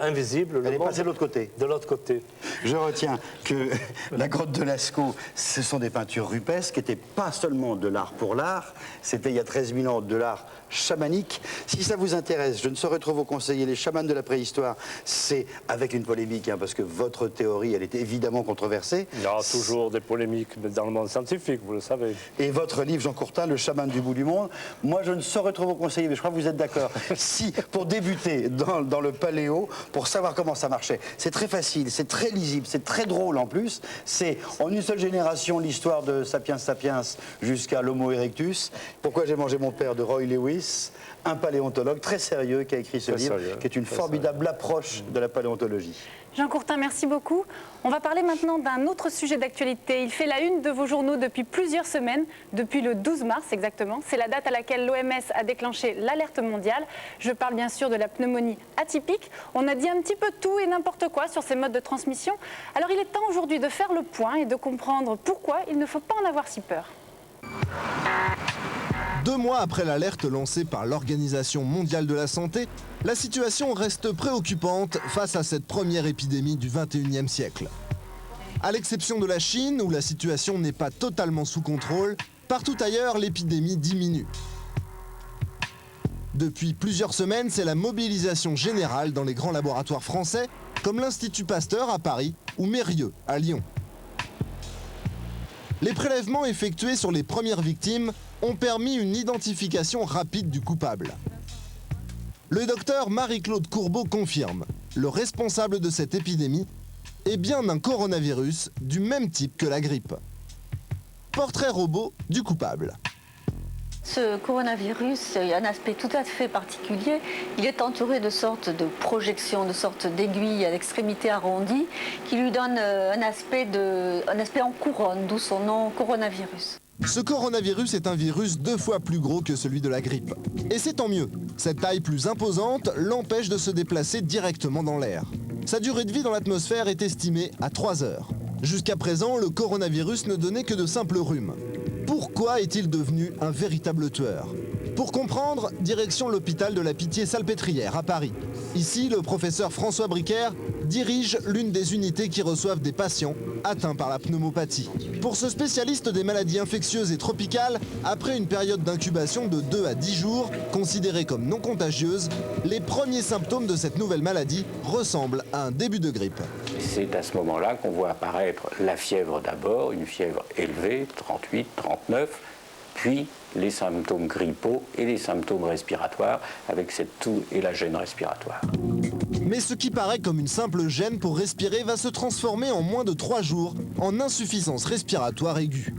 invisible. Elle est passée de l'autre côté. De l'autre côté. Je retiens que la grotte de Lascaux, ce sont des peintures rupestres qui n'étaient pas seulement de l'art pour l'art, c'était il y a 13 000 ans de l'art chamanique. Si ça vous intéresse, je ne saurais trop vous conseiller les chamans de la préhistoire. C'est avec une polémique, parce que votre théorie, elle est évidemment controversée. Il y aura toujours des polémiques dans le monde scientifique, vous le savez. Et votre livre, Jean Courtin, Le chaman du bout du monde, moi je ne saurais trop vous conseiller, mais je crois que vous êtes d'accord. Si, pour débuter dans le paléo, pour savoir comment ça marchait, c'est très facile, c'est très lisible, c'est très drôle en plus. C'est en une seule génération l'histoire de Sapiens Sapiens jusqu'à l'Homo erectus. Pourquoi j'ai mangé mon père de Roy Lewis, un paléontologue très sérieux qui a écrit ce livre, qui est une formidable approche de la paléontologie. Jean Courtin, merci beaucoup. On va parler maintenant d'un autre sujet d'actualité. Il fait la une de vos journaux depuis plusieurs semaines, depuis le 12 mars exactement. C'est la date à laquelle l'OMS a déclenché l'alerte mondiale. Je parle bien sûr de la pneumonie atypique. On a dit un petit peu tout et n'importe quoi sur ces modes de transmission. Alors il est temps aujourd'hui de faire le point et de comprendre pourquoi il ne faut pas en avoir si peur. 2 mois après l'alerte lancée par l'Organisation mondiale de la santé, la situation reste préoccupante face à cette première épidémie du XXIe siècle. À l'exception de la Chine, où la situation n'est pas totalement sous contrôle, partout ailleurs, l'épidémie diminue. Depuis plusieurs semaines, c'est la mobilisation générale dans les grands laboratoires français, comme l'Institut Pasteur à Paris ou Mérieux à Lyon. Les prélèvements effectués sur les premières victimes ont permis une identification rapide du coupable. Le docteur Marie-Claude Courbeau confirme, le responsable de cette épidémie est bien un coronavirus du même type que la grippe. Portrait robot du coupable. Ce coronavirus a un aspect tout à fait particulier. Il est entouré de sortes de projections, de sortes d'aiguilles à l'extrémité arrondie qui lui donnent un aspect en couronne, d'où son nom coronavirus. Ce coronavirus est un virus 2 fois plus gros que celui de la grippe. Et c'est tant mieux. Cette taille plus imposante l'empêche de se déplacer directement dans l'air. Sa durée de vie dans l'atmosphère est estimée à 3 heures. Jusqu'à présent, le coronavirus ne donnait que de simples rhumes. Pourquoi est-il devenu un véritable tueur? Pour comprendre, direction l'hôpital de la Pitié-Salpêtrière à Paris. Ici, le professeur François Bricaire dirige l'une des unités qui reçoivent des patients atteints par la pneumopathie. Pour ce spécialiste des maladies infectieuses et tropicales, après une période d'incubation de 2 à 10 jours, considérée comme non contagieuse, les premiers symptômes de cette nouvelle maladie ressemblent à un début de grippe. C'est à ce moment-là qu'on voit apparaître la fièvre d'abord, une fièvre élevée, 38, 39, puis les symptômes grippaux et les symptômes respiratoires avec cette toux et la gêne respiratoire. Mais ce qui paraît comme une simple gêne pour respirer va se transformer en moins de 3 jours en insuffisance respiratoire aiguë.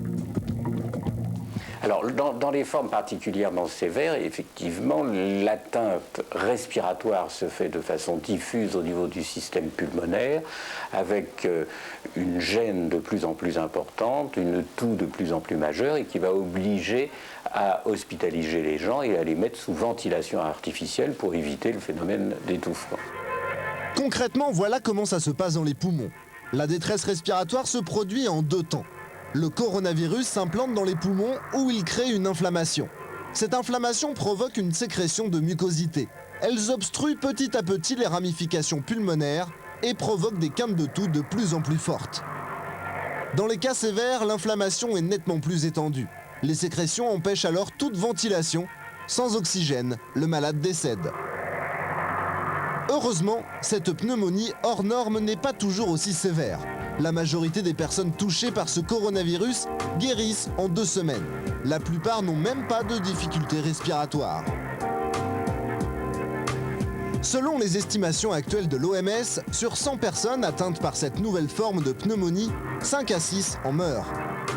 Alors, dans les formes particulièrement sévères, effectivement, l'atteinte respiratoire se fait de façon diffuse au niveau du système pulmonaire, avec une gêne de plus en plus importante, une toux de plus en plus majeure, et qui va obliger à hospitaliser les gens et à les mettre sous ventilation artificielle pour éviter le phénomène d'étouffement. Concrètement, voilà comment ça se passe dans les poumons. La détresse respiratoire se produit en 2 temps. Le coronavirus s'implante dans les poumons où il crée une inflammation. Cette inflammation provoque une sécrétion de mucosité. Elles obstruent petit à petit les ramifications pulmonaires et provoquent des quintes de toux de plus en plus fortes. Dans les cas sévères, l'inflammation est nettement plus étendue. Les sécrétions empêchent alors toute ventilation. Sans oxygène, le malade décède. Heureusement, cette pneumonie hors norme n'est pas toujours aussi sévère. La majorité des personnes touchées par ce coronavirus guérissent en 2 semaines. La plupart n'ont même pas de difficultés respiratoires. Selon les estimations actuelles de l'OMS, sur 100 personnes atteintes par cette nouvelle forme de pneumonie, 5 à 6 en meurent.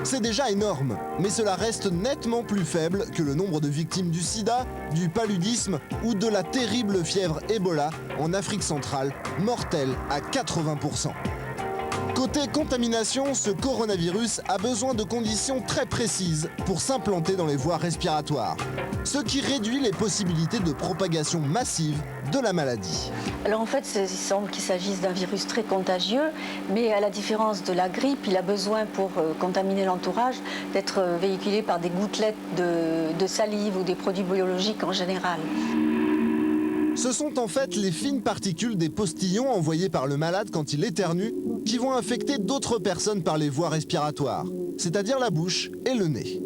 C'est déjà énorme, mais cela reste nettement plus faible que le nombre de victimes du sida, du paludisme ou de la terrible fièvre Ebola en Afrique centrale, mortelle à 80%. Côté contamination, ce coronavirus a besoin de conditions très précises pour s'implanter dans les voies respiratoires, ce qui réduit les possibilités de propagation massive de la maladie. Alors en fait, il semble qu'il s'agisse d'un virus très contagieux, mais à la différence de la grippe, il a besoin pour contaminer l'entourage d'être véhiculé par des gouttelettes de salive ou des produits biologiques en général. Ce sont en fait les fines particules des postillons envoyés par le malade quand il éternue qui vont infecter d'autres personnes par les voies respiratoires, c'est-à-dire la bouche et le nez.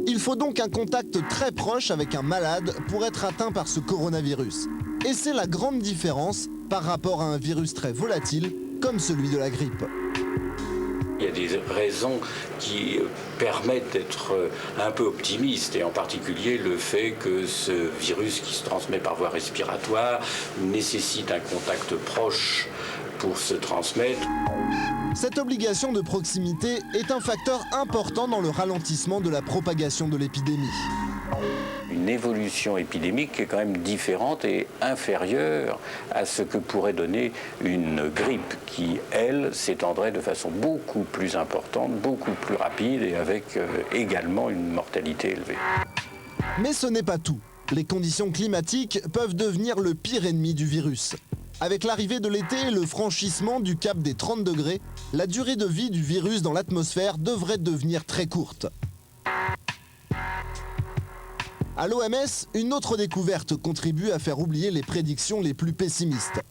Il faut donc un contact très proche avec un malade pour être atteint par ce coronavirus. Et c'est la grande différence par rapport à un virus très volatile comme celui de la grippe. Il y a des raisons qui permettent d'être un peu optimiste, et en particulier le fait que ce virus qui se transmet par voie respiratoire nécessite un contact proche pour se transmettre. Cette obligation de proximité est un facteur important dans le ralentissement de la propagation de l'épidémie. Une évolution épidémique qui est quand même différente et inférieure à ce que pourrait donner une grippe qui, elle, s'étendrait de façon beaucoup plus importante, beaucoup plus rapide et avec également une mortalité élevée. Mais ce n'est pas tout. Les conditions climatiques peuvent devenir le pire ennemi du virus. Avec l'arrivée de l'été et le franchissement du cap des 30 degrés, la durée de vie du virus dans l'atmosphère devrait devenir très courte. À l'OMS, une autre découverte contribue à faire oublier les prédictions les plus pessimistes.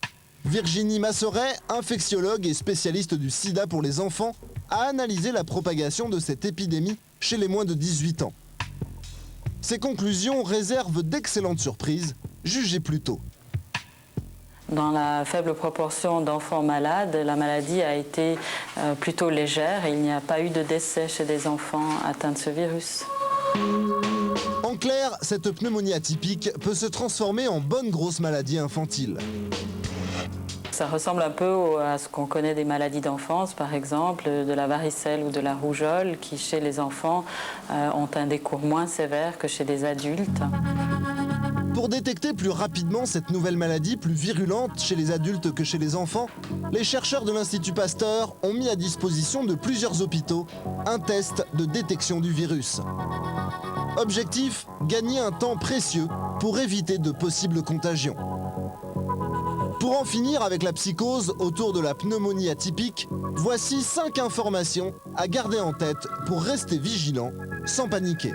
Virginie Masseret, infectiologue et spécialiste du sida pour les enfants, a analysé la propagation de cette épidémie chez les moins de 18 ans. Ses conclusions réservent d'excellentes surprises, jugez plutôt. Dans la faible proportion d'enfants malades, la maladie a été plutôt légère et il n'y a pas eu de décès chez des enfants atteints de ce virus. En clair, cette pneumonie atypique peut se transformer en bonne grosse maladie infantile. Ça ressemble un peu à ce qu'on connaît des maladies d'enfance, par exemple, de la varicelle ou de la rougeole, qui chez les enfants ont un décours moins sévère que chez des adultes. Pour détecter plus rapidement cette nouvelle maladie, plus virulente chez les adultes que chez les enfants, les chercheurs de l'Institut Pasteur ont mis à disposition de plusieurs hôpitaux un test de détection du virus. Objectif, gagner un temps précieux pour éviter de possibles contagions. Pour en finir avec la psychose autour de la pneumonie atypique, voici 5 informations à garder en tête pour rester vigilant sans paniquer.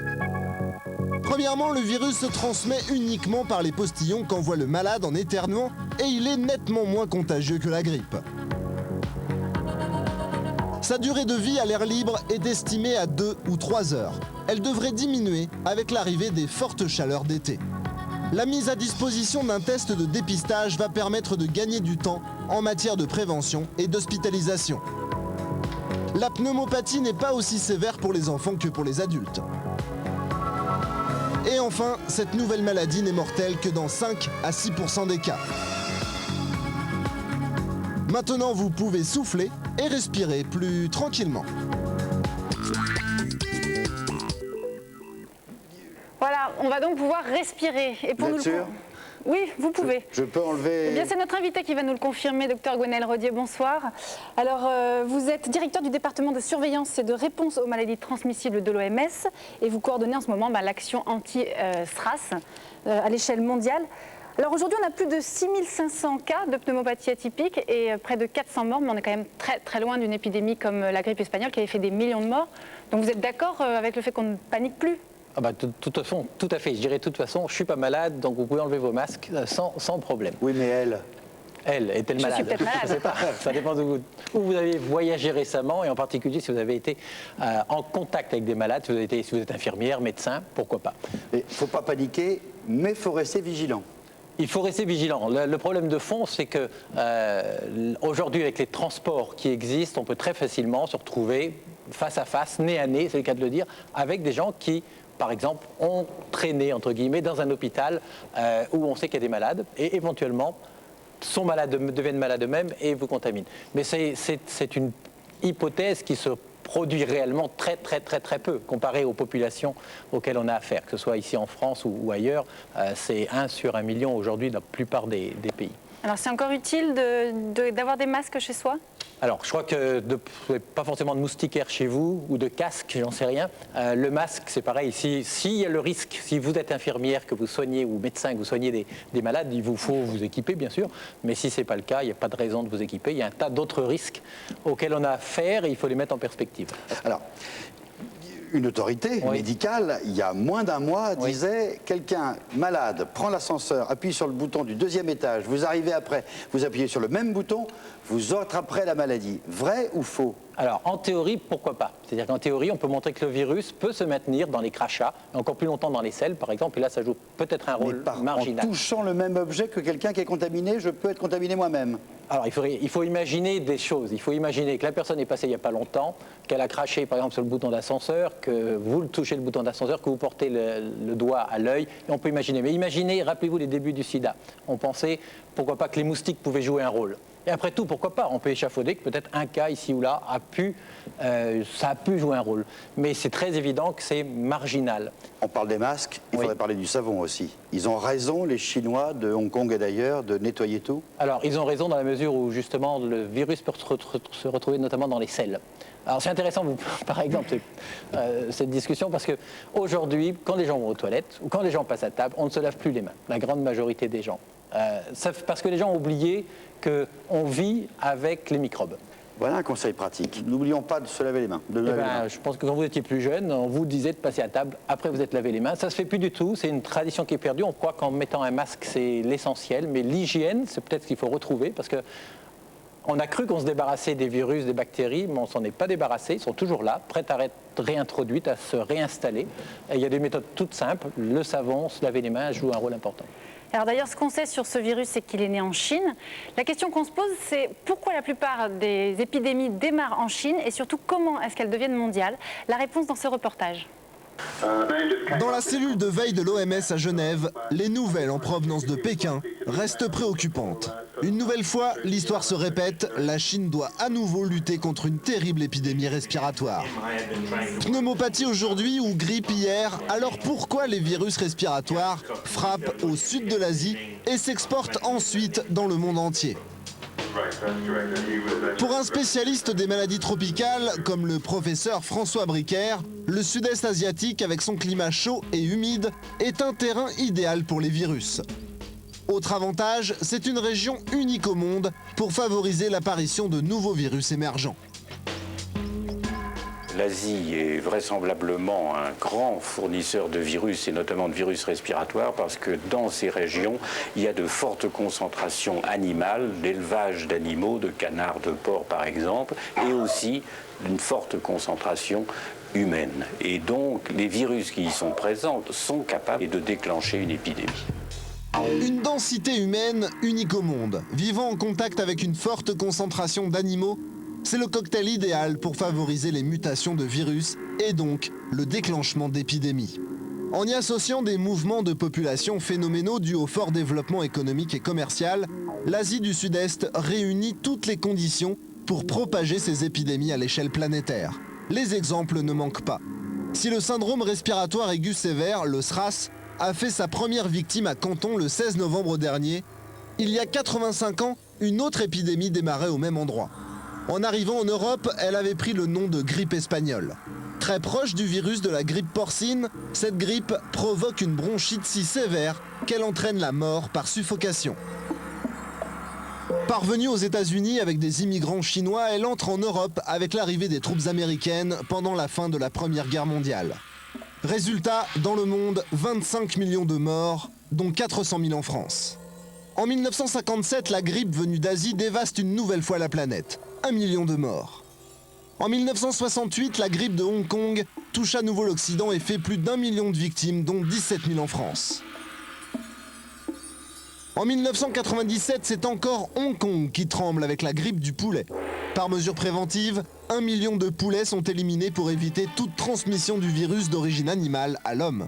Premièrement, le virus se transmet uniquement par les postillons qu'envoie le malade en éternuant et il est nettement moins contagieux que la grippe. Sa durée de vie à l'air libre est estimée à 2 ou 3 heures. Elle devrait diminuer avec l'arrivée des fortes chaleurs d'été. La mise à disposition d'un test de dépistage va permettre de gagner du temps en matière de prévention et d'hospitalisation. La pneumopathie n'est pas aussi sévère pour les enfants que pour les adultes. Et enfin, cette nouvelle maladie n'est mortelle que dans 5 à 6% des cas. Maintenant, vous pouvez souffler et respirer plus tranquillement. Voilà, on va donc pouvoir respirer. Et pour nous sûr ? Oui, vous pouvez. Je peux enlever... Eh bien, c'est notre invité qui va nous le confirmer, Dr Gwenaëlle Rodier, bonsoir. Alors, vous êtes directeur du département de surveillance et de réponse aux maladies transmissibles de l'OMS et vous coordonnez en ce moment l'action anti-SRAS à l'échelle mondiale. Alors aujourd'hui, on a plus de 6500 cas de pneumopathie atypique et près de 400 morts, mais on est quand même très, très loin d'une épidémie comme la grippe espagnole qui avait fait des millions de morts. Donc vous êtes d'accord avec le fait qu'on ne panique plus ? Ah bah, tout à fait. Je dirais de toute façon, je ne suis pas malade, donc vous pouvez enlever vos masques sans problème. Oui, mais elle est-elle malade? Je suis peut-être malade. Je ne sais pas. Ça dépend où vous avez voyagé récemment, et en particulier si vous avez été en contact avec des malades, si vous êtes infirmière, médecin, pourquoi pas. Il ne faut pas paniquer, mais il faut rester vigilant. Il faut rester vigilant. Le problème de fond, c'est que aujourd'hui, avec les transports qui existent, on peut très facilement se retrouver face à face, nez à nez, c'est le cas de le dire, avec des gens qui, par exemple, ont traîné, entre guillemets, dans un hôpital où on sait qu'il y a des malades et éventuellement deviennent malades eux-mêmes et vous contaminent. Mais c'est une hypothèse qui se produit réellement très peu comparé aux populations auxquelles on a affaire, que ce soit ici en France ou ailleurs. C'est 1 sur 1 million aujourd'hui dans la plupart des pays. Alors c'est encore utile d'avoir des masques chez soi ? Alors, je crois que vous n'avez pas forcément de moustiquaire chez vous ou de casque, j'en sais rien. Le masque, c'est pareil. S'il y a le risque, si vous êtes infirmière, que vous soignez, ou médecin, que vous soignez des malades, il vous faut vous équiper, bien sûr. Mais si ce n'est pas le cas, il n'y a pas de raison de vous équiper. Il y a un tas d'autres risques auxquels on a affaire et il faut les mettre en perspective. Alors, une autorité médicale, il y a moins d'un mois, disait quelqu'un malade prend l'ascenseur, appuie sur le bouton du 2e étage, vous arrivez après, vous appuyez sur le même bouton, vous attraperez la maladie. Vrai ou faux ? Alors, en théorie, pourquoi pas? C'est-à-dire qu'en théorie, on peut montrer que le virus peut se maintenir dans les crachats, et encore plus longtemps dans les selles, par exemple, et là, ça joue peut-être un rôle marginal. En touchant le même objet que quelqu'un qui est contaminé, je peux être contaminé moi-même. Alors, il faut imaginer des choses. Il faut imaginer que la personne est passée il n'y a pas longtemps, qu'elle a craché, par exemple, sur le bouton d'ascenseur, que vous touchez le bouton d'ascenseur, que vous portez le doigt à l'œil, et on peut imaginer. Mais imaginez, rappelez-vous les débuts du sida. On pensait, pourquoi pas, que les moustiques pouvaient jouer un rôle. Et après tout, pourquoi pas? On peut échafauder que peut-être un cas ici ou là ça a pu jouer un rôle. Mais c'est très évident que c'est marginal. On parle des masques, il faudrait parler du savon aussi. Ils ont raison, les Chinois de Hong Kong et d'ailleurs, de nettoyer tout? Alors, ils ont raison dans la mesure où, justement, le virus peut se retrouver notamment dans les selles. Alors, c'est intéressant, par exemple, cette discussion, parce qu'aujourd'hui, quand les gens vont aux toilettes ou quand les gens passent à table, on ne se lave plus les mains, la grande majorité des gens. Parce que les gens ont oublié qu'on vit avec les microbes. Voilà un conseil pratique. N'oublions pas de se laver les mains. Je pense que quand vous étiez plus jeune, on vous disait de passer à table après vous êtes lavé les mains. Ça se fait plus du tout, c'est une tradition qui est perdue. On croit qu'en mettant un masque, c'est l'essentiel, mais l'hygiène, c'est peut-être ce qu'il faut retrouver, parce que on a cru qu'on se débarrassait des virus, des bactéries, mais on s'en est pas débarrassé. Ils sont toujours là, prêts à être réintroduits, à se réinstaller. Et il y a des méthodes toutes simples. Le savon, se laver les mains joue un rôle important. Alors d'ailleurs, ce qu'on sait sur ce virus, c'est qu'il est né en Chine. La question qu'on se pose, c'est pourquoi la plupart des épidémies démarrent en Chine et surtout comment est-ce qu'elles deviennent mondiales? La réponse dans ce reportage. Dans la cellule de veille de l'OMS à Genève, les nouvelles en provenance de Pékin restent préoccupantes. Une nouvelle fois, l'histoire se répète, la Chine doit à nouveau lutter contre une terrible épidémie respiratoire. Pneumopathie aujourd'hui ou grippe hier, alors pourquoi les virus respiratoires frappent au sud de l'Asie et s'exportent ensuite dans le monde entier ? Pour un spécialiste des maladies tropicales, comme le professeur François Bricaire, le sud-est asiatique, avec son climat chaud et humide, est un terrain idéal pour les virus. Autre avantage, c'est une région unique au monde pour favoriser l'apparition de nouveaux virus émergents. L'Asie est vraisemblablement un grand fournisseur de virus et notamment de virus respiratoires parce que dans ces régions, il y a de fortes concentrations animales, d'élevage d'animaux, de canards, de porcs par exemple, et aussi d'une forte concentration humaine. Et donc les virus qui y sont présents sont capables de déclencher une épidémie. Une densité humaine unique au monde, vivant en contact avec une forte concentration d'animaux, c'est le cocktail idéal pour favoriser les mutations de virus et donc le déclenchement d'épidémies. En y associant des mouvements de population phénoménaux dus au fort développement économique et commercial, l'Asie du Sud-Est réunit toutes les conditions pour propager ces épidémies à l'échelle planétaire. Les exemples ne manquent pas. Si le syndrome respiratoire aigu sévère, le SRAS, a fait sa première victime à Canton le 16 novembre dernier, il y a 85 ans, une autre épidémie démarrait au même endroit. En arrivant en Europe, elle avait pris le nom de grippe espagnole. Très proche du virus de la grippe porcine, cette grippe provoque une bronchite si sévère qu'elle entraîne la mort par suffocation. Parvenue aux États-Unis avec des immigrants chinois, elle entre en Europe avec l'arrivée des troupes américaines pendant la fin de la Première Guerre mondiale. Résultat, dans le monde, 25 millions de morts, dont 400 000 en France. En 1957, la grippe venue d'Asie dévaste une nouvelle fois la planète. 1 million de morts. En 1968, la grippe de Hong Kong touche à nouveau l'Occident et fait plus d'1 million de victimes, dont 17 000 en France. En 1997, c'est encore Hong Kong qui tremble avec la grippe du poulet. Par mesure préventive, 1 million de poulets sont éliminés pour éviter toute transmission du virus d'origine animale à l'homme.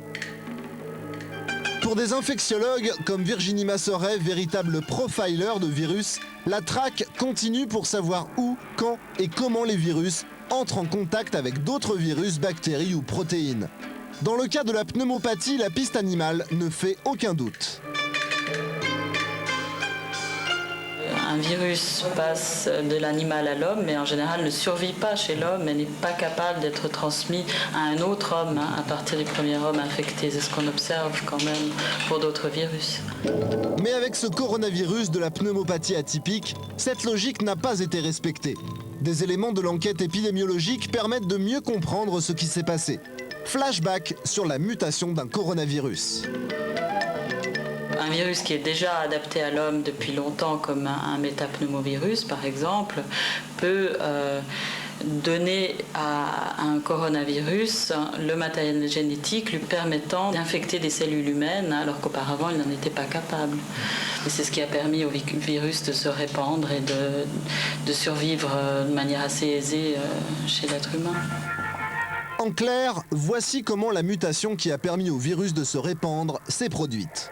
Pour des infectiologues comme Virginie Massoret, véritable profiler de virus, la traque continue pour savoir où, quand et comment les virus entrent en contact avec d'autres virus, bactéries ou protéines. Dans le cas de la pneumopathie, la piste animale ne fait aucun doute. Un virus passe de l'animal à l'homme, mais en général ne survit pas chez l'homme et n'est pas capable d'être transmis à un autre homme à partir du premier homme infecté. C'est ce qu'on observe quand même pour d'autres virus. Mais avec ce coronavirus de la pneumopathie atypique, cette logique n'a pas été respectée. Des éléments de l'enquête épidémiologique permettent de mieux comprendre ce qui s'est passé. Flashback sur la mutation d'un coronavirus. Un virus qui est déjà adapté à l'homme depuis longtemps, comme un métapneumovirus par exemple, peut donner à un coronavirus le matériel génétique lui permettant d'infecter des cellules humaines alors qu'auparavant il n'en était pas capable. Et c'est ce qui a permis au virus de se répandre et de survivre de manière assez aisée chez l'être humain. En clair, voici comment la mutation qui a permis au virus de se répandre s'est produite.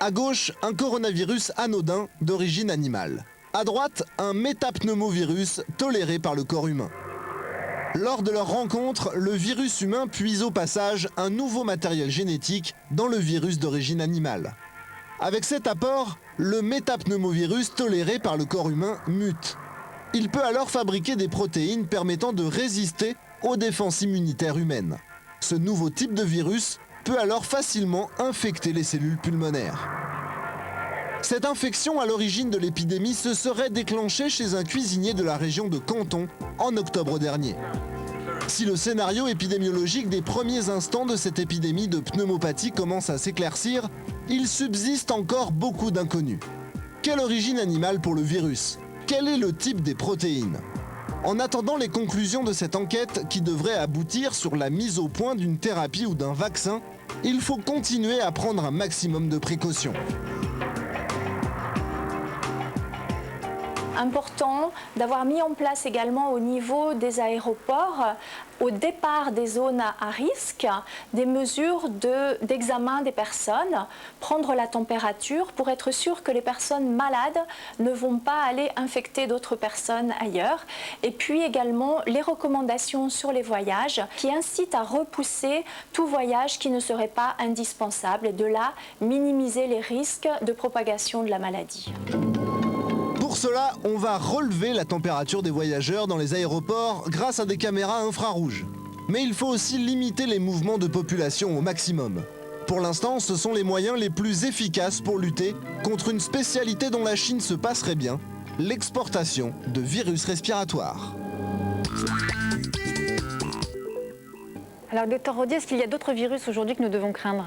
À gauche, un coronavirus anodin d'origine animale. À droite, un métapneumovirus toléré par le corps humain. Lors de leur rencontre, le virus humain puise au passage un nouveau matériel génétique dans le virus d'origine animale. Avec cet apport, le métapneumovirus toléré par le corps humain mute. Il peut alors fabriquer des protéines permettant de résister aux défenses immunitaires humaines. Ce nouveau type de virus peut alors facilement infecter les cellules pulmonaires. Cette infection à l'origine de l'épidémie se serait déclenchée chez un cuisinier de la région de Canton en octobre dernier. Si le scénario épidémiologique des premiers instants de cette épidémie de pneumopathie commence à s'éclaircir, il subsiste encore beaucoup d'inconnus. Quelle origine animale pour le virus? Quel est le type des protéines? En attendant les conclusions de cette enquête qui devrait aboutir sur la mise au point d'une thérapie ou d'un vaccin, il faut continuer à prendre un maximum de précautions. Important d'avoir mis en place également au niveau des aéroports, au départ des zones à risque, des mesures d'examen des personnes, prendre la température pour être sûr que les personnes malades ne vont pas aller infecter d'autres personnes ailleurs. Et puis également les recommandations sur les voyages qui incitent à repousser tout voyage qui ne serait pas indispensable et de là minimiser les risques de propagation de la maladie. Pour cela, on va relever la température des voyageurs dans les aéroports grâce à des caméras infrarouges. Mais il faut aussi limiter les mouvements de population au maximum. Pour l'instant, ce sont les moyens les plus efficaces pour lutter contre une spécialité dont la Chine se passerait bien, l'exportation de virus respiratoires. Alors, docteur Rodier, est-ce qu'il y a d'autres virus aujourd'hui que nous devons craindre ?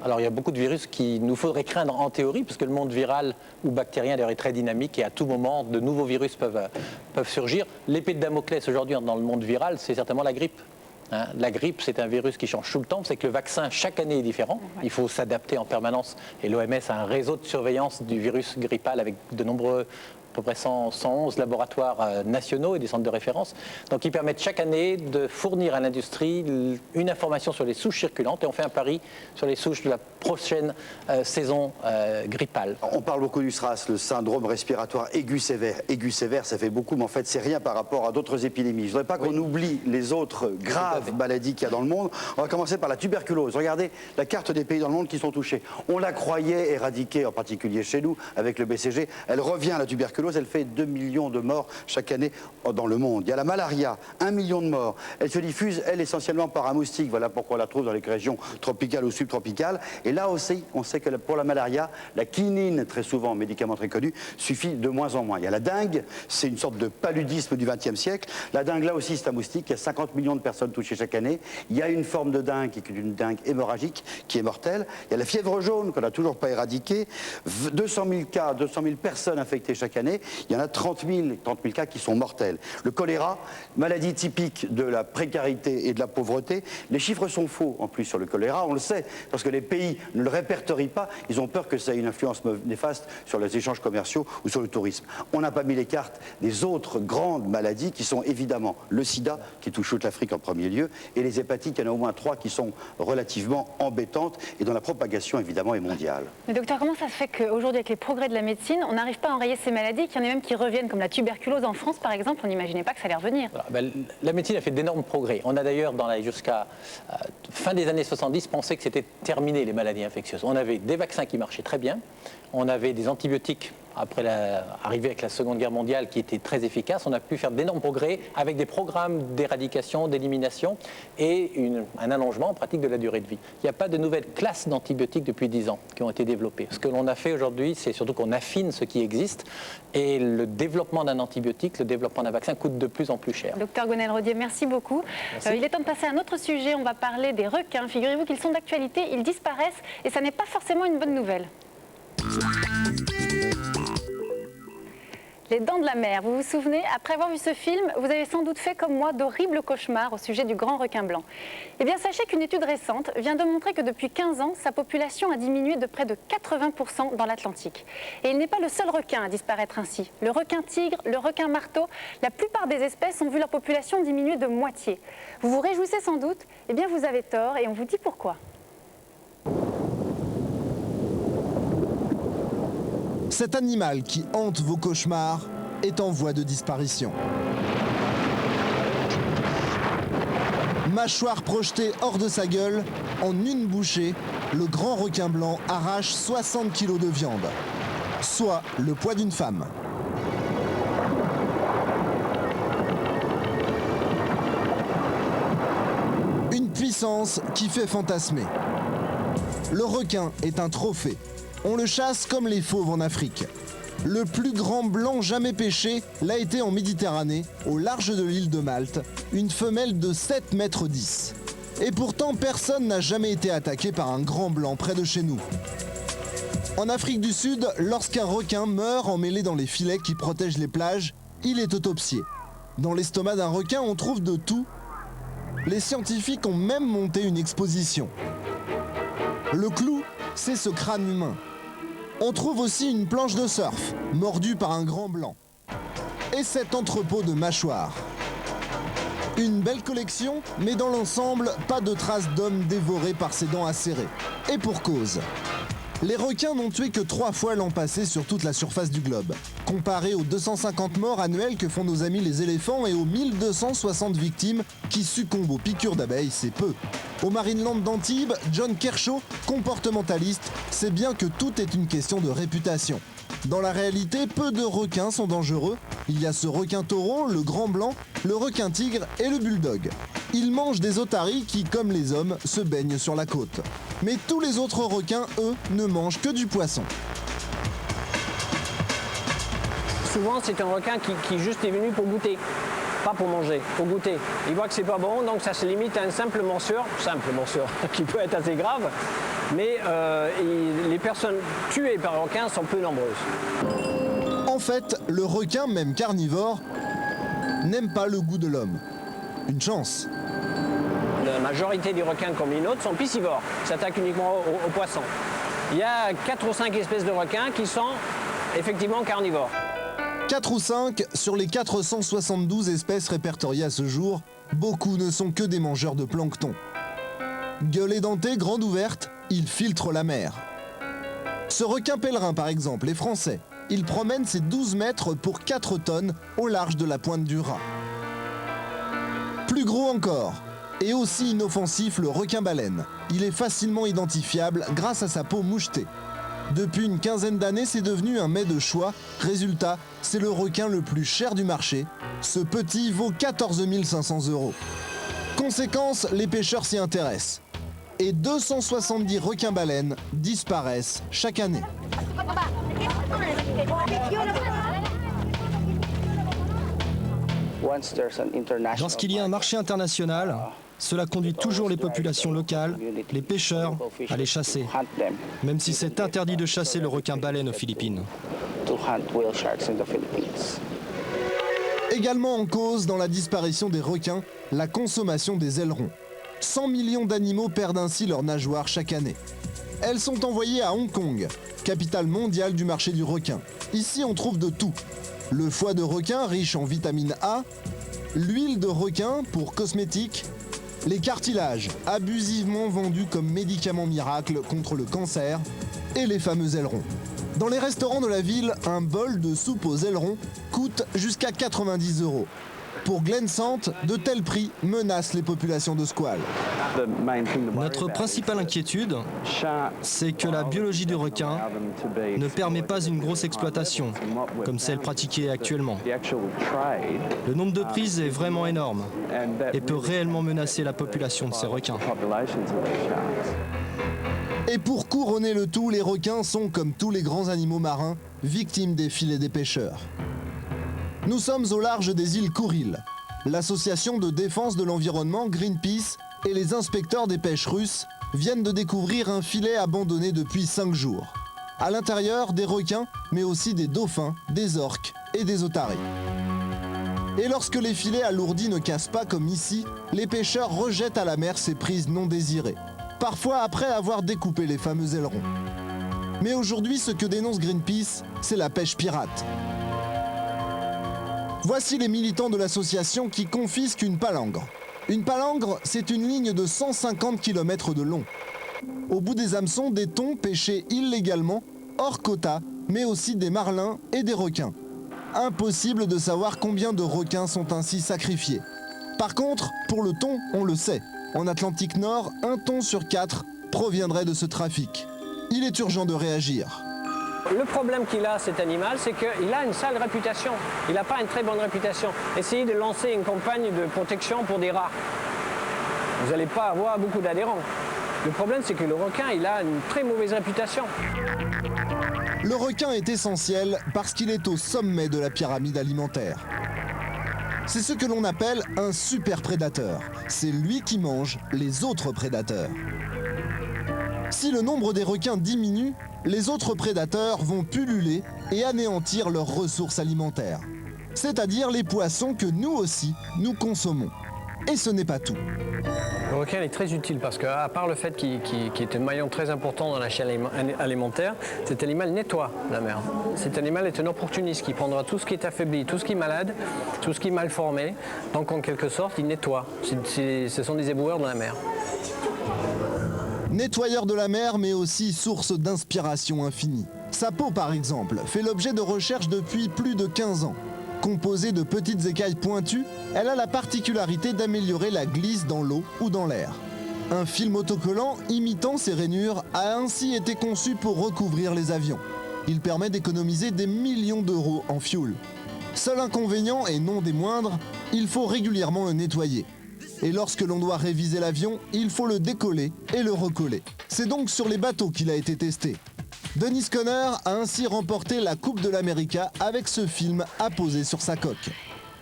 Alors il y a beaucoup de virus qu'il nous faudrait craindre en théorie, parce que le monde viral ou bactérien d'ailleurs est très dynamique et à tout moment de nouveaux virus peuvent surgir. L'épée de Damoclès aujourd'hui dans le monde viral, c'est certainement la grippe. La grippe, c'est un virus qui change tout le temps, c'est que le vaccin chaque année est différent, il faut s'adapter en permanence et l'OMS a un réseau de surveillance du virus grippal avec de nombreux, à peu près 111 laboratoires nationaux et des centres de référence. Donc ils permettent chaque année de fournir à l'industrie une information sur les souches circulantes et on fait un pari sur les souches de la prochaine saison grippale. On parle beaucoup du SRAS, le syndrome respiratoire aigu sévère. Aigu sévère, ça fait beaucoup, mais en fait c'est rien par rapport à d'autres épidémies. Je ne voudrais pas qu'on oublie les autres graves maladies qu'il y a dans le monde. On va commencer par la tuberculose. Regardez la carte des pays dans le monde qui sont touchés. On la croyait éradiquée, en particulier chez nous, avec le BCG. Elle revient, la tuberculose. Elle fait 2 millions de morts chaque année dans le monde. Il y a la malaria, 1 million de morts. Elle se diffuse, elle, essentiellement par un moustique. Voilà pourquoi on la trouve dans les régions tropicales ou subtropicales. Et là aussi, on sait que pour la malaria, la quinine, très souvent, médicament très connu, suffit de moins en moins. Il y a la dengue, c'est une sorte de paludisme du XXe siècle. La dengue, là aussi, c'est un moustique. Il y a 50 millions de personnes touchées chaque année. Il y a une forme de dengue qui est une dengue hémorragique, qui est mortelle. Il y a la fièvre jaune, qu'on n'a toujours pas éradiquée. 200 000 cas, 200 000 personnes infectées chaque année. Il y en a 30 000 cas qui sont mortels. Le choléra, maladie typique de la précarité et de la pauvreté. Les chiffres sont faux en plus sur le choléra, on le sait, parce que les pays ne le répertorient pas. Ils ont peur que ça ait une influence néfaste sur les échanges commerciaux ou sur le tourisme. On n'a pas mis les cartes des autres grandes maladies qui sont évidemment le sida, qui touche toute l'Afrique en premier lieu, et les hépatites, il y en a au moins 3 qui sont relativement embêtantes et dont la propagation évidemment est mondiale. Mais docteur, comment ça se fait qu'aujourd'hui, avec les progrès de la médecine, on n'arrive pas à enrayer ces maladies, qu'il y en a même qui reviennent, comme la tuberculose en France par exemple, on n'imaginait pas que ça allait revenir. La médecine a fait d'énormes progrès. On a d'ailleurs, jusqu'à fin des années 70, pensé que c'était terminé les maladies infectieuses. On avait des vaccins qui marchaient très bien, on avait des antibiotiques après l'arrivée avec la Seconde Guerre mondiale qui était très efficace. On a pu faire d'énormes progrès avec des programmes d'éradication, d'élimination et un allongement en pratique de la durée de vie. Il n'y a pas de nouvelles classes d'antibiotiques depuis 10 ans qui ont été développées. Ce que l'on a fait aujourd'hui, c'est surtout qu'on affine ce qui existe et le développement d'un antibiotique, le développement d'un vaccin coûte de plus en plus cher. Docteur Gonel-Rodier, merci beaucoup. Il est temps de passer à un autre sujet. On va parler des requins. Figurez-vous qu'ils sont d'actualité, ils disparaissent et ça n'est pas forcément une bonne nouvelle. Les Dents de la Mer, vous vous souvenez, après avoir vu ce film, vous avez sans doute fait comme moi d'horribles cauchemars au sujet du grand requin blanc. Eh bien, sachez qu'une étude récente vient de montrer que depuis 15 ans, sa population a diminué de près de 80% dans l'Atlantique. Et il n'est pas le seul requin à disparaître ainsi. Le requin tigre, le requin marteau, la plupart des espèces ont vu leur population diminuer de moitié. Vous vous réjouissez sans doute? Eh bien, vous avez tort et on vous dit pourquoi. Cet animal qui hante vos cauchemars est en voie de disparition. Mâchoire projetée hors de sa gueule, en une bouchée, le grand requin blanc arrache 60 kg de viande, soit le poids d'une femme. Une puissance qui fait fantasmer. Le requin est un trophée. On le chasse comme les fauves en Afrique. Le plus grand blanc jamais pêché l'a été en Méditerranée, au large de l'île de Malte, une femelle de 7,10 mètres. Et pourtant, personne n'a jamais été attaqué par un grand blanc près de chez nous. En Afrique du Sud, lorsqu'un requin meurt emmêlé dans les filets qui protègent les plages, il est autopsié. Dans l'estomac d'un requin, on trouve de tout. Les scientifiques ont même monté une exposition. Le clou, c'est ce crâne humain. On trouve aussi une planche de surf, mordue par un grand blanc. Et cet entrepôt de mâchoires. Une belle collection, mais dans l'ensemble, pas de traces d'homme dévoré par ses dents acérées. Et pour cause. Les requins n'ont tué que 3 fois l'an passé sur toute la surface du globe. Comparé aux 250 morts annuels que font nos amis les éléphants et aux 1260 victimes qui succombent aux piqûres d'abeilles, c'est peu. Au Marineland d'Antibes, John Kershaw, comportementaliste, sait bien que tout est une question de réputation. Dans la réalité, peu de requins sont dangereux. Il y a ce requin taureau, le grand blanc, le requin tigre et le bulldog. Ils mangent des otaries qui, comme les hommes, se baignent sur la côte. Mais tous les autres requins, eux, ne mangent que du poisson. Souvent, c'est un requin qui juste est venu pour goûter, pas pour manger, pour goûter. Il voit que c'est pas bon, donc ça se limite à une simple morsure, qui peut être assez grave, mais les personnes tuées par requin sont peu nombreuses. En fait, le requin, même carnivore, n'aime pas le goût de l'homme. Une chance. La majorité des requins comme les nôtres sont piscivores, s'attaquent uniquement aux poissons. Il y a 4 ou 5 espèces de requins qui sont effectivement carnivores. 4 ou 5 sur les 472 espèces répertoriées à ce jour, beaucoup ne sont que des mangeurs de plancton. Gueule édentée, grande ouverte, il filtre la mer. Ce requin pèlerin, par exemple, est français. Il promène ses 12 mètres pour 4 tonnes au large de la pointe du Raz. Plus gros encore, et aussi inoffensif, le requin-baleine. Il est facilement identifiable grâce à sa peau mouchetée. Depuis une quinzaine d'années, c'est devenu un mets de choix. Résultat, c'est le requin le plus cher du marché. Ce petit vaut 14 500 €. Conséquence, les pêcheurs s'y intéressent. Et 270 requins-baleines disparaissent chaque année. Lorsqu'il y a un marché international, cela conduit toujours les populations locales, les pêcheurs, à les chasser, même si c'est interdit de chasser le requin-baleine aux Philippines. Également en cause dans la disparition des requins, la consommation des ailerons. 100 millions d'animaux perdent ainsi leurs nageoires chaque année. Elles sont envoyées à Hong Kong, capitale mondiale du marché du requin. Ici, on trouve de tout. Le foie de requin riche en vitamine A, l'huile de requin pour cosmétiques, les cartilages abusivement vendus comme médicaments miracles contre le cancer et les fameux ailerons. Dans les restaurants de la ville, un bol de soupe aux ailerons coûte jusqu'à 90 €. Pour Glen Sant, de tels prix menacent les populations de squales. Notre principale inquiétude, c'est que la biologie du requin ne permet pas une grosse exploitation, comme celle pratiquée actuellement. Le nombre de prises est vraiment énorme et peut réellement menacer la population de ces requins. Et pour couronner le tout, les requins sont, comme tous les grands animaux marins, victimes des filets des pêcheurs. Nous sommes au large des îles Kouril. L'association de défense de l'environnement Greenpeace et les inspecteurs des pêches russes viennent de découvrir un filet abandonné depuis 5 jours. À l'intérieur, des requins, mais aussi des dauphins, des orques et des otaries. Et lorsque les filets alourdis ne cassent pas comme ici, les pêcheurs rejettent à la mer ces prises non désirées. Parfois après avoir découpé les fameux ailerons. Mais aujourd'hui, ce que dénonce Greenpeace, c'est la pêche pirate. Voici les militants de l'association qui confisquent une palangre. Une palangre, c'est une ligne de 150 km de long. Au bout des hameçons, des thons pêchés illégalement, hors quota, mais aussi des marlins et des requins. Impossible de savoir combien de requins sont ainsi sacrifiés. Par contre, pour le thon, on le sait. En Atlantique Nord, 1 thon sur 4 proviendrait de ce trafic. Il est urgent de réagir. Le problème qu'il a, cet animal, c'est qu'il a une sale réputation. Il n'a pas une très bonne réputation. Essayez de lancer une campagne de protection pour des rats. Vous n'allez pas avoir beaucoup d'adhérents. Le problème, c'est que le requin, il a une très mauvaise réputation. Le requin est essentiel parce qu'il est au sommet de la pyramide alimentaire. C'est ce que l'on appelle un super prédateur. C'est lui qui mange les autres prédateurs. Si le nombre des requins diminue, les autres prédateurs vont pulluler et anéantir leurs ressources alimentaires. C'est-à-dire les poissons que nous aussi, nous consommons. Et ce n'est pas tout. Le requin est très utile parce qu'à part le fait qu'il est un maillon très important dans la chaîne alimentaire, cet animal nettoie la mer. Cet animal est un opportuniste qui prendra tout ce qui est affaibli, tout ce qui est malade, tout ce qui est mal formé. Donc en quelque sorte, il nettoie. Ce sont des éboueurs de la mer. Nettoyeur de la mer, mais aussi source d'inspiration infinie. Sa peau, par exemple, fait l'objet de recherches depuis plus de 15 ans. Composée de petites écailles pointues, elle a la particularité d'améliorer la glisse dans l'eau ou dans l'air. Un film autocollant imitant ces rainures a ainsi été conçu pour recouvrir les avions. Il permet d'économiser des millions d'euros en fuel. Seul inconvénient, et non des moindres, il faut régulièrement le nettoyer. Et lorsque l'on doit réviser l'avion, il faut le décoller et le recoller. C'est donc sur les bateaux qu'il a été testé. Dennis Conner a ainsi remporté la Coupe de l'America avec ce film apposé sur sa coque.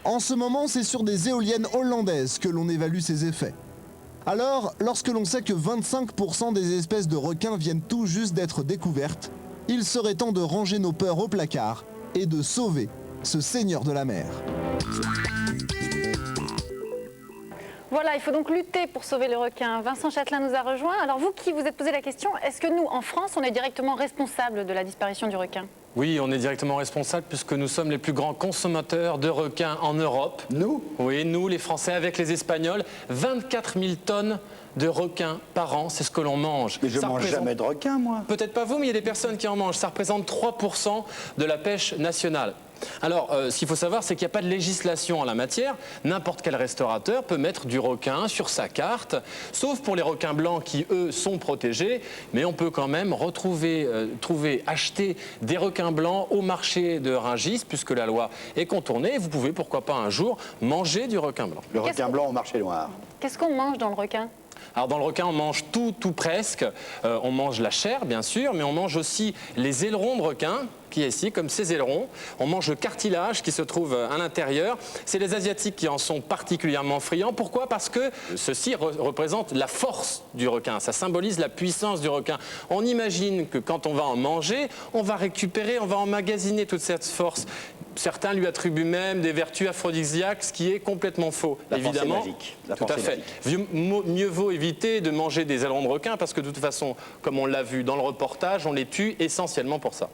En ce moment, c'est sur des éoliennes hollandaises que l'on évalue ses effets. Alors, lorsque l'on sait que 25% des espèces de requins viennent tout juste d'être découvertes, il serait temps de ranger nos peurs au placard et de sauver ce seigneur de la mer. Voilà, il faut donc lutter pour sauver le requin. Vincent Châtelain nous a rejoint. Alors vous qui vous êtes posé la question, est-ce que nous, en France, on est directement responsable de la disparition du requin? Oui, on est directement responsable puisque nous sommes les plus grands consommateurs de requins en Europe. Nous? Oui, nous, les Français, avec les Espagnols. 24 000 tonnes de requins par an, c'est ce que l'on mange. Mais je ne mange jamais de requins, moi. Peut-être pas vous, mais il y a des personnes qui en mangent. Ça représente 3% de la pêche nationale. Alors, ce qu'il faut savoir, c'est qu'il n'y a pas de législation en la matière. N'importe quel restaurateur peut mettre du requin sur sa carte, sauf pour les requins blancs qui, eux, sont protégés. Mais on peut quand même acheter des requins blancs au marché de Rungis, puisque la loi est contournée. Vous pouvez, pourquoi pas, un jour, manger du requin blanc. Le requin blanc au marché noir. Qu'est-ce qu'on mange dans le requin? Alors dans le requin, on mange tout presque. On mange la chair, bien sûr, mais on mange aussi les ailerons de requin, qui est ici, comme ces ailerons. On mange le cartilage qui se trouve à l'intérieur. C'est les Asiatiques qui en sont particulièrement friands. Pourquoi? Parce que ceci représente la force du requin. Ça symbolise la puissance du requin. On imagine que quand on va en manger, on va récupérer, on va emmagasiner toute cette force. Certains lui attribuent même des vertus aphrodisiaques, ce qui est complètement faux. Évidemment, magique. Tout à fait. Mieux vaut éviter de manger des ailerons de requin parce que de toute façon, comme on l'a vu dans le reportage, on les tue essentiellement pour ça.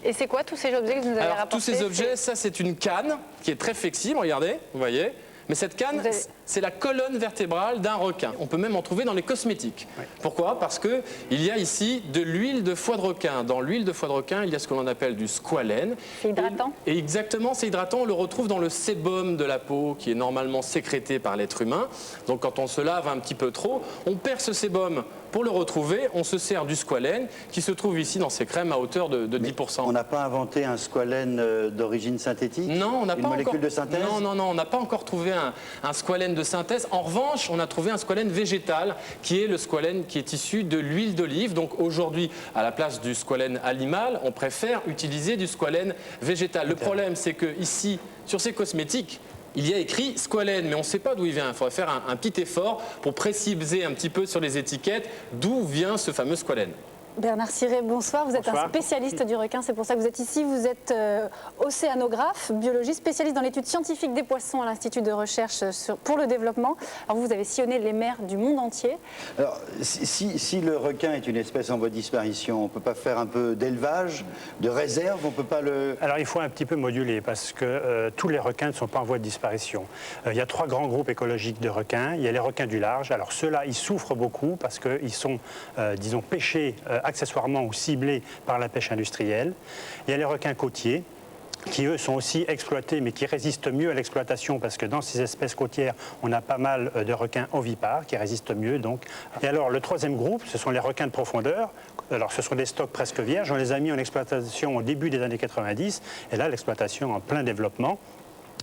Et c'est quoi tous ces objets que vous nous avez rapportés? Tous ces objets, ça c'est une canne qui est très flexible, regardez, vous voyez. Mais cette canne, c'est la colonne vertébrale d'un requin. On peut même en trouver dans les cosmétiques. Oui. Pourquoi? Parce qu'il y a ici de l'huile de foie de requin. Dans l'huile de foie de requin, il y a ce que l'on appelle du squalène. C'est hydratant? Et exactement, c'est hydratant. On le retrouve dans le sébum de la peau qui est normalement sécrété par l'être humain. Donc quand on se lave un petit peu trop, on perd ce sébum. Pour le retrouver, on se sert du squalène qui se trouve ici dans ces crèmes à hauteur de 10%. On n'a pas inventé un squalène d'origine synthétique? Non, on n'a pas molécule encore... de synthèse? Non, on n'a pas encore trouvé un squalène de synthèse. En revanche, on a trouvé un squalène végétal qui est le squalène qui est issu de l'huile d'olive. Donc aujourd'hui, à la place du squalène animal, on préfère utiliser du squalène végétal. Le problème, c'est que ici, sur ces cosmétiques, il y a écrit squalène, mais on ne sait pas d'où il vient. Il faudrait faire un petit effort pour préciser un petit peu sur les étiquettes d'où vient ce fameux squalène. Bernard Ciré, bonsoir. Vous êtes un spécialiste du requin, c'est pour ça que vous êtes ici. Vous êtes océanographe, biologiste, spécialiste dans l'étude scientifique des poissons à l'Institut de recherche pour le développement. Alors vous avez sillonné les mers du monde entier. Alors, si le requin est une espèce en voie de disparition, on ne peut pas faire un peu d'élevage, de réserve, on peut pas le... Alors il faut un petit peu moduler parce que tous les requins ne sont pas en voie de disparition. Il y a 3 grands groupes écologiques de requins. Il y a les requins du large. Alors ceux-là, ils souffrent beaucoup parce qu'ils sont, disons, pêchés accessoirement ou ciblés par la pêche industrielle. Il y a les requins côtiers qui, eux, sont aussi exploités, mais qui résistent mieux à l'exploitation, parce que dans ces espèces côtières, on a pas mal de requins ovipares qui résistent mieux. Donc. Et alors, le 3e groupe, ce sont les requins de profondeur. Alors, ce sont des stocks presque vierges. On les a mis en exploitation au début des années 90, et là, l'exploitation en plein développement.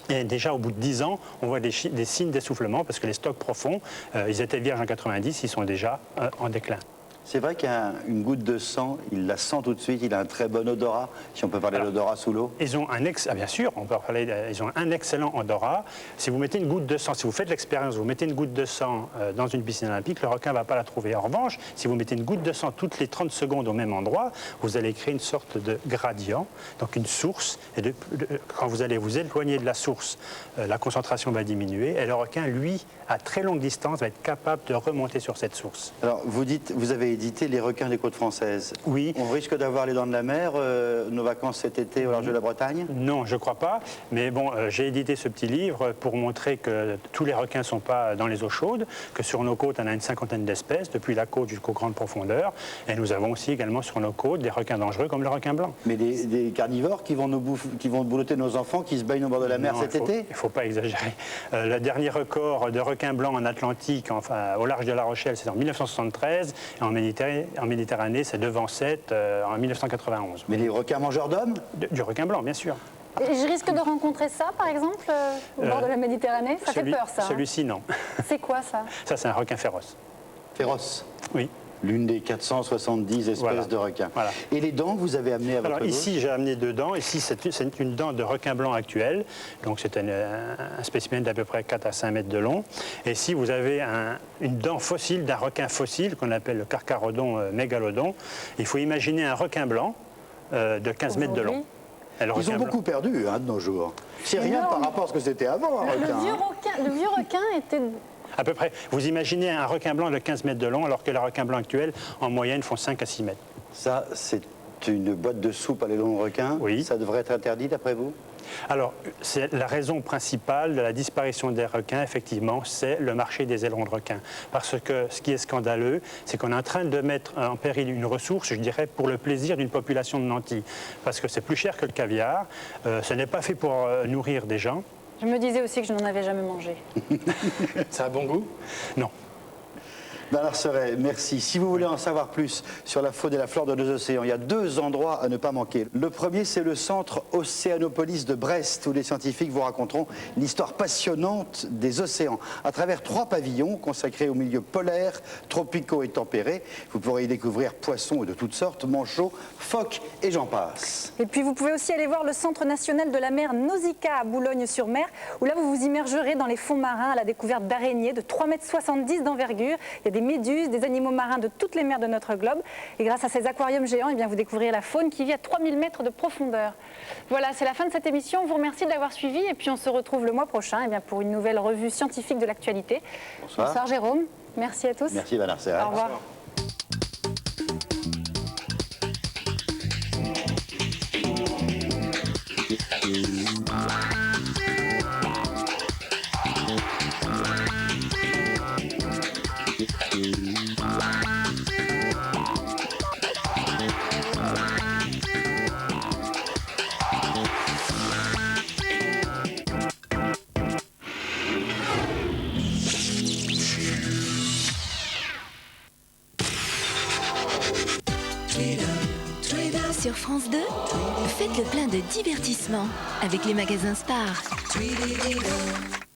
Et déjà au bout de 10 ans, on voit des signes d'essoufflement parce que les stocks profonds, ils étaient vierges en 90, ils sont déjà en déclin. C'est vrai qu'une goutte de sang, il la sent tout de suite, il a un très bon odorat, si on peut parler d'odorat sous l'eau. Ils ont bien sûr, on peut parler, ils ont un excellent odorat. Si vous mettez une goutte de sang, si vous faites l'expérience, vous mettez une goutte de sang dans une piscine olympique, le requin ne va pas la trouver. En revanche, si vous mettez une goutte de sang toutes les 30 secondes au même endroit, vous allez créer une sorte de gradient, donc une source. Et quand vous allez vous éloigner de la source, la concentration va diminuer et le requin, lui, à très longue distance, va être capable de remonter sur cette source. Alors, vous avez édité Les requins des côtes françaises. Oui. On risque d'avoir les dents de la mer, nos vacances cet été au large de la Bretagne? Non, je ne crois pas. Mais bon, j'ai édité ce petit livre pour montrer que tous les requins ne sont pas dans les eaux chaudes, que sur nos côtes, on a une 50aine d'espèces, depuis la côte jusqu'aux grandes profondeurs. Et nous avons aussi également sur nos côtes des requins dangereux comme le requin blanc. Mais des carnivores qui vont boulotter nos enfants, qui se baignent au bord de la mer cet été? Il ne faut pas exagérer. Le dernier record de requins blancs en Atlantique, enfin, au large de La Rochelle, c'est en 1973. Et en Méditerranée, c'est devant 7 en 1991. Mais les requins mangeurs d'hommes? Du requin blanc, bien sûr. Et je risque de rencontrer ça, par exemple, au bord de la Méditerranée? Ça fait peur, ça. Celui-ci, non. C'est quoi, ça? Ça, c'est un requin féroce. Féroce? Oui. L'une des 470 espèces de requins. Voilà. Et les dents que vous avez amenées à votre Alors ici, j'ai amené 2 dents. Ici, c'est une dent de requin blanc actuel. Donc c'est un spécimen d'à peu près 4 à 5 mètres de long. Et ici, vous avez une dent fossile d'un requin fossile qu'on appelle le Carcharodon mégalodon. Il faut imaginer un requin blanc de 15 mètres de long. Ils ont beaucoup perdu de nos jours. C'est rien par rapport à ce que c'était avant. Le vieux requin était... À peu près. Vous imaginez un requin blanc de 15 mètres de long, alors que les requins blancs actuels, en moyenne, font 5 à 6 mètres. Ça, c'est une boîte de soupe à l'aileron de requin. Oui. Ça devrait être interdit, d'après vous? Alors, c'est la raison principale de la disparition des requins, effectivement, c'est le marché des ailerons de requin. Parce que ce qui est scandaleux, c'est qu'on est en train de mettre en péril une ressource, je dirais, pour le plaisir d'une population de nantis. Parce que c'est plus cher que le caviar, ce n'est pas fait pour nourrir des gens. Je me disais aussi que je n'en avais jamais mangé. Ça a bon goût? Non. Bernard Serret, merci. Si vous voulez en savoir plus sur la faune et la flore de nos océans, il y a 2 endroits à ne pas manquer. Le premier, c'est le centre Océanopolis de Brest, où les scientifiques vous raconteront l'histoire passionnante des océans. À travers 3 pavillons consacrés aux milieux polaires, tropicaux et tempérés, vous pourrez y découvrir poissons de toutes sortes, manchots, phoques et j'en passe. Et puis vous pouvez aussi aller voir le Centre national de la mer Nausicaa à Boulogne-sur-Mer, où là vous vous immergerez dans les fonds marins à la découverte d'araignées de 3,70 m d'envergure. Il y a des méduses, des animaux marins de toutes les mers de notre globe. Et grâce à ces aquariums géants, eh bien, vous découvrirez la faune qui vit à 3000 mètres de profondeur. Voilà, c'est la fin de cette émission. On vous remercie de l'avoir suivi et puis on se retrouve le mois prochain eh bien, pour une nouvelle revue scientifique de l'actualité. Bonsoir. Bonsoir Jérôme. Merci à tous. Merci Bernard Serret. Au revoir. Sur France 2, faites le plein de divertissement avec les magasins Spar.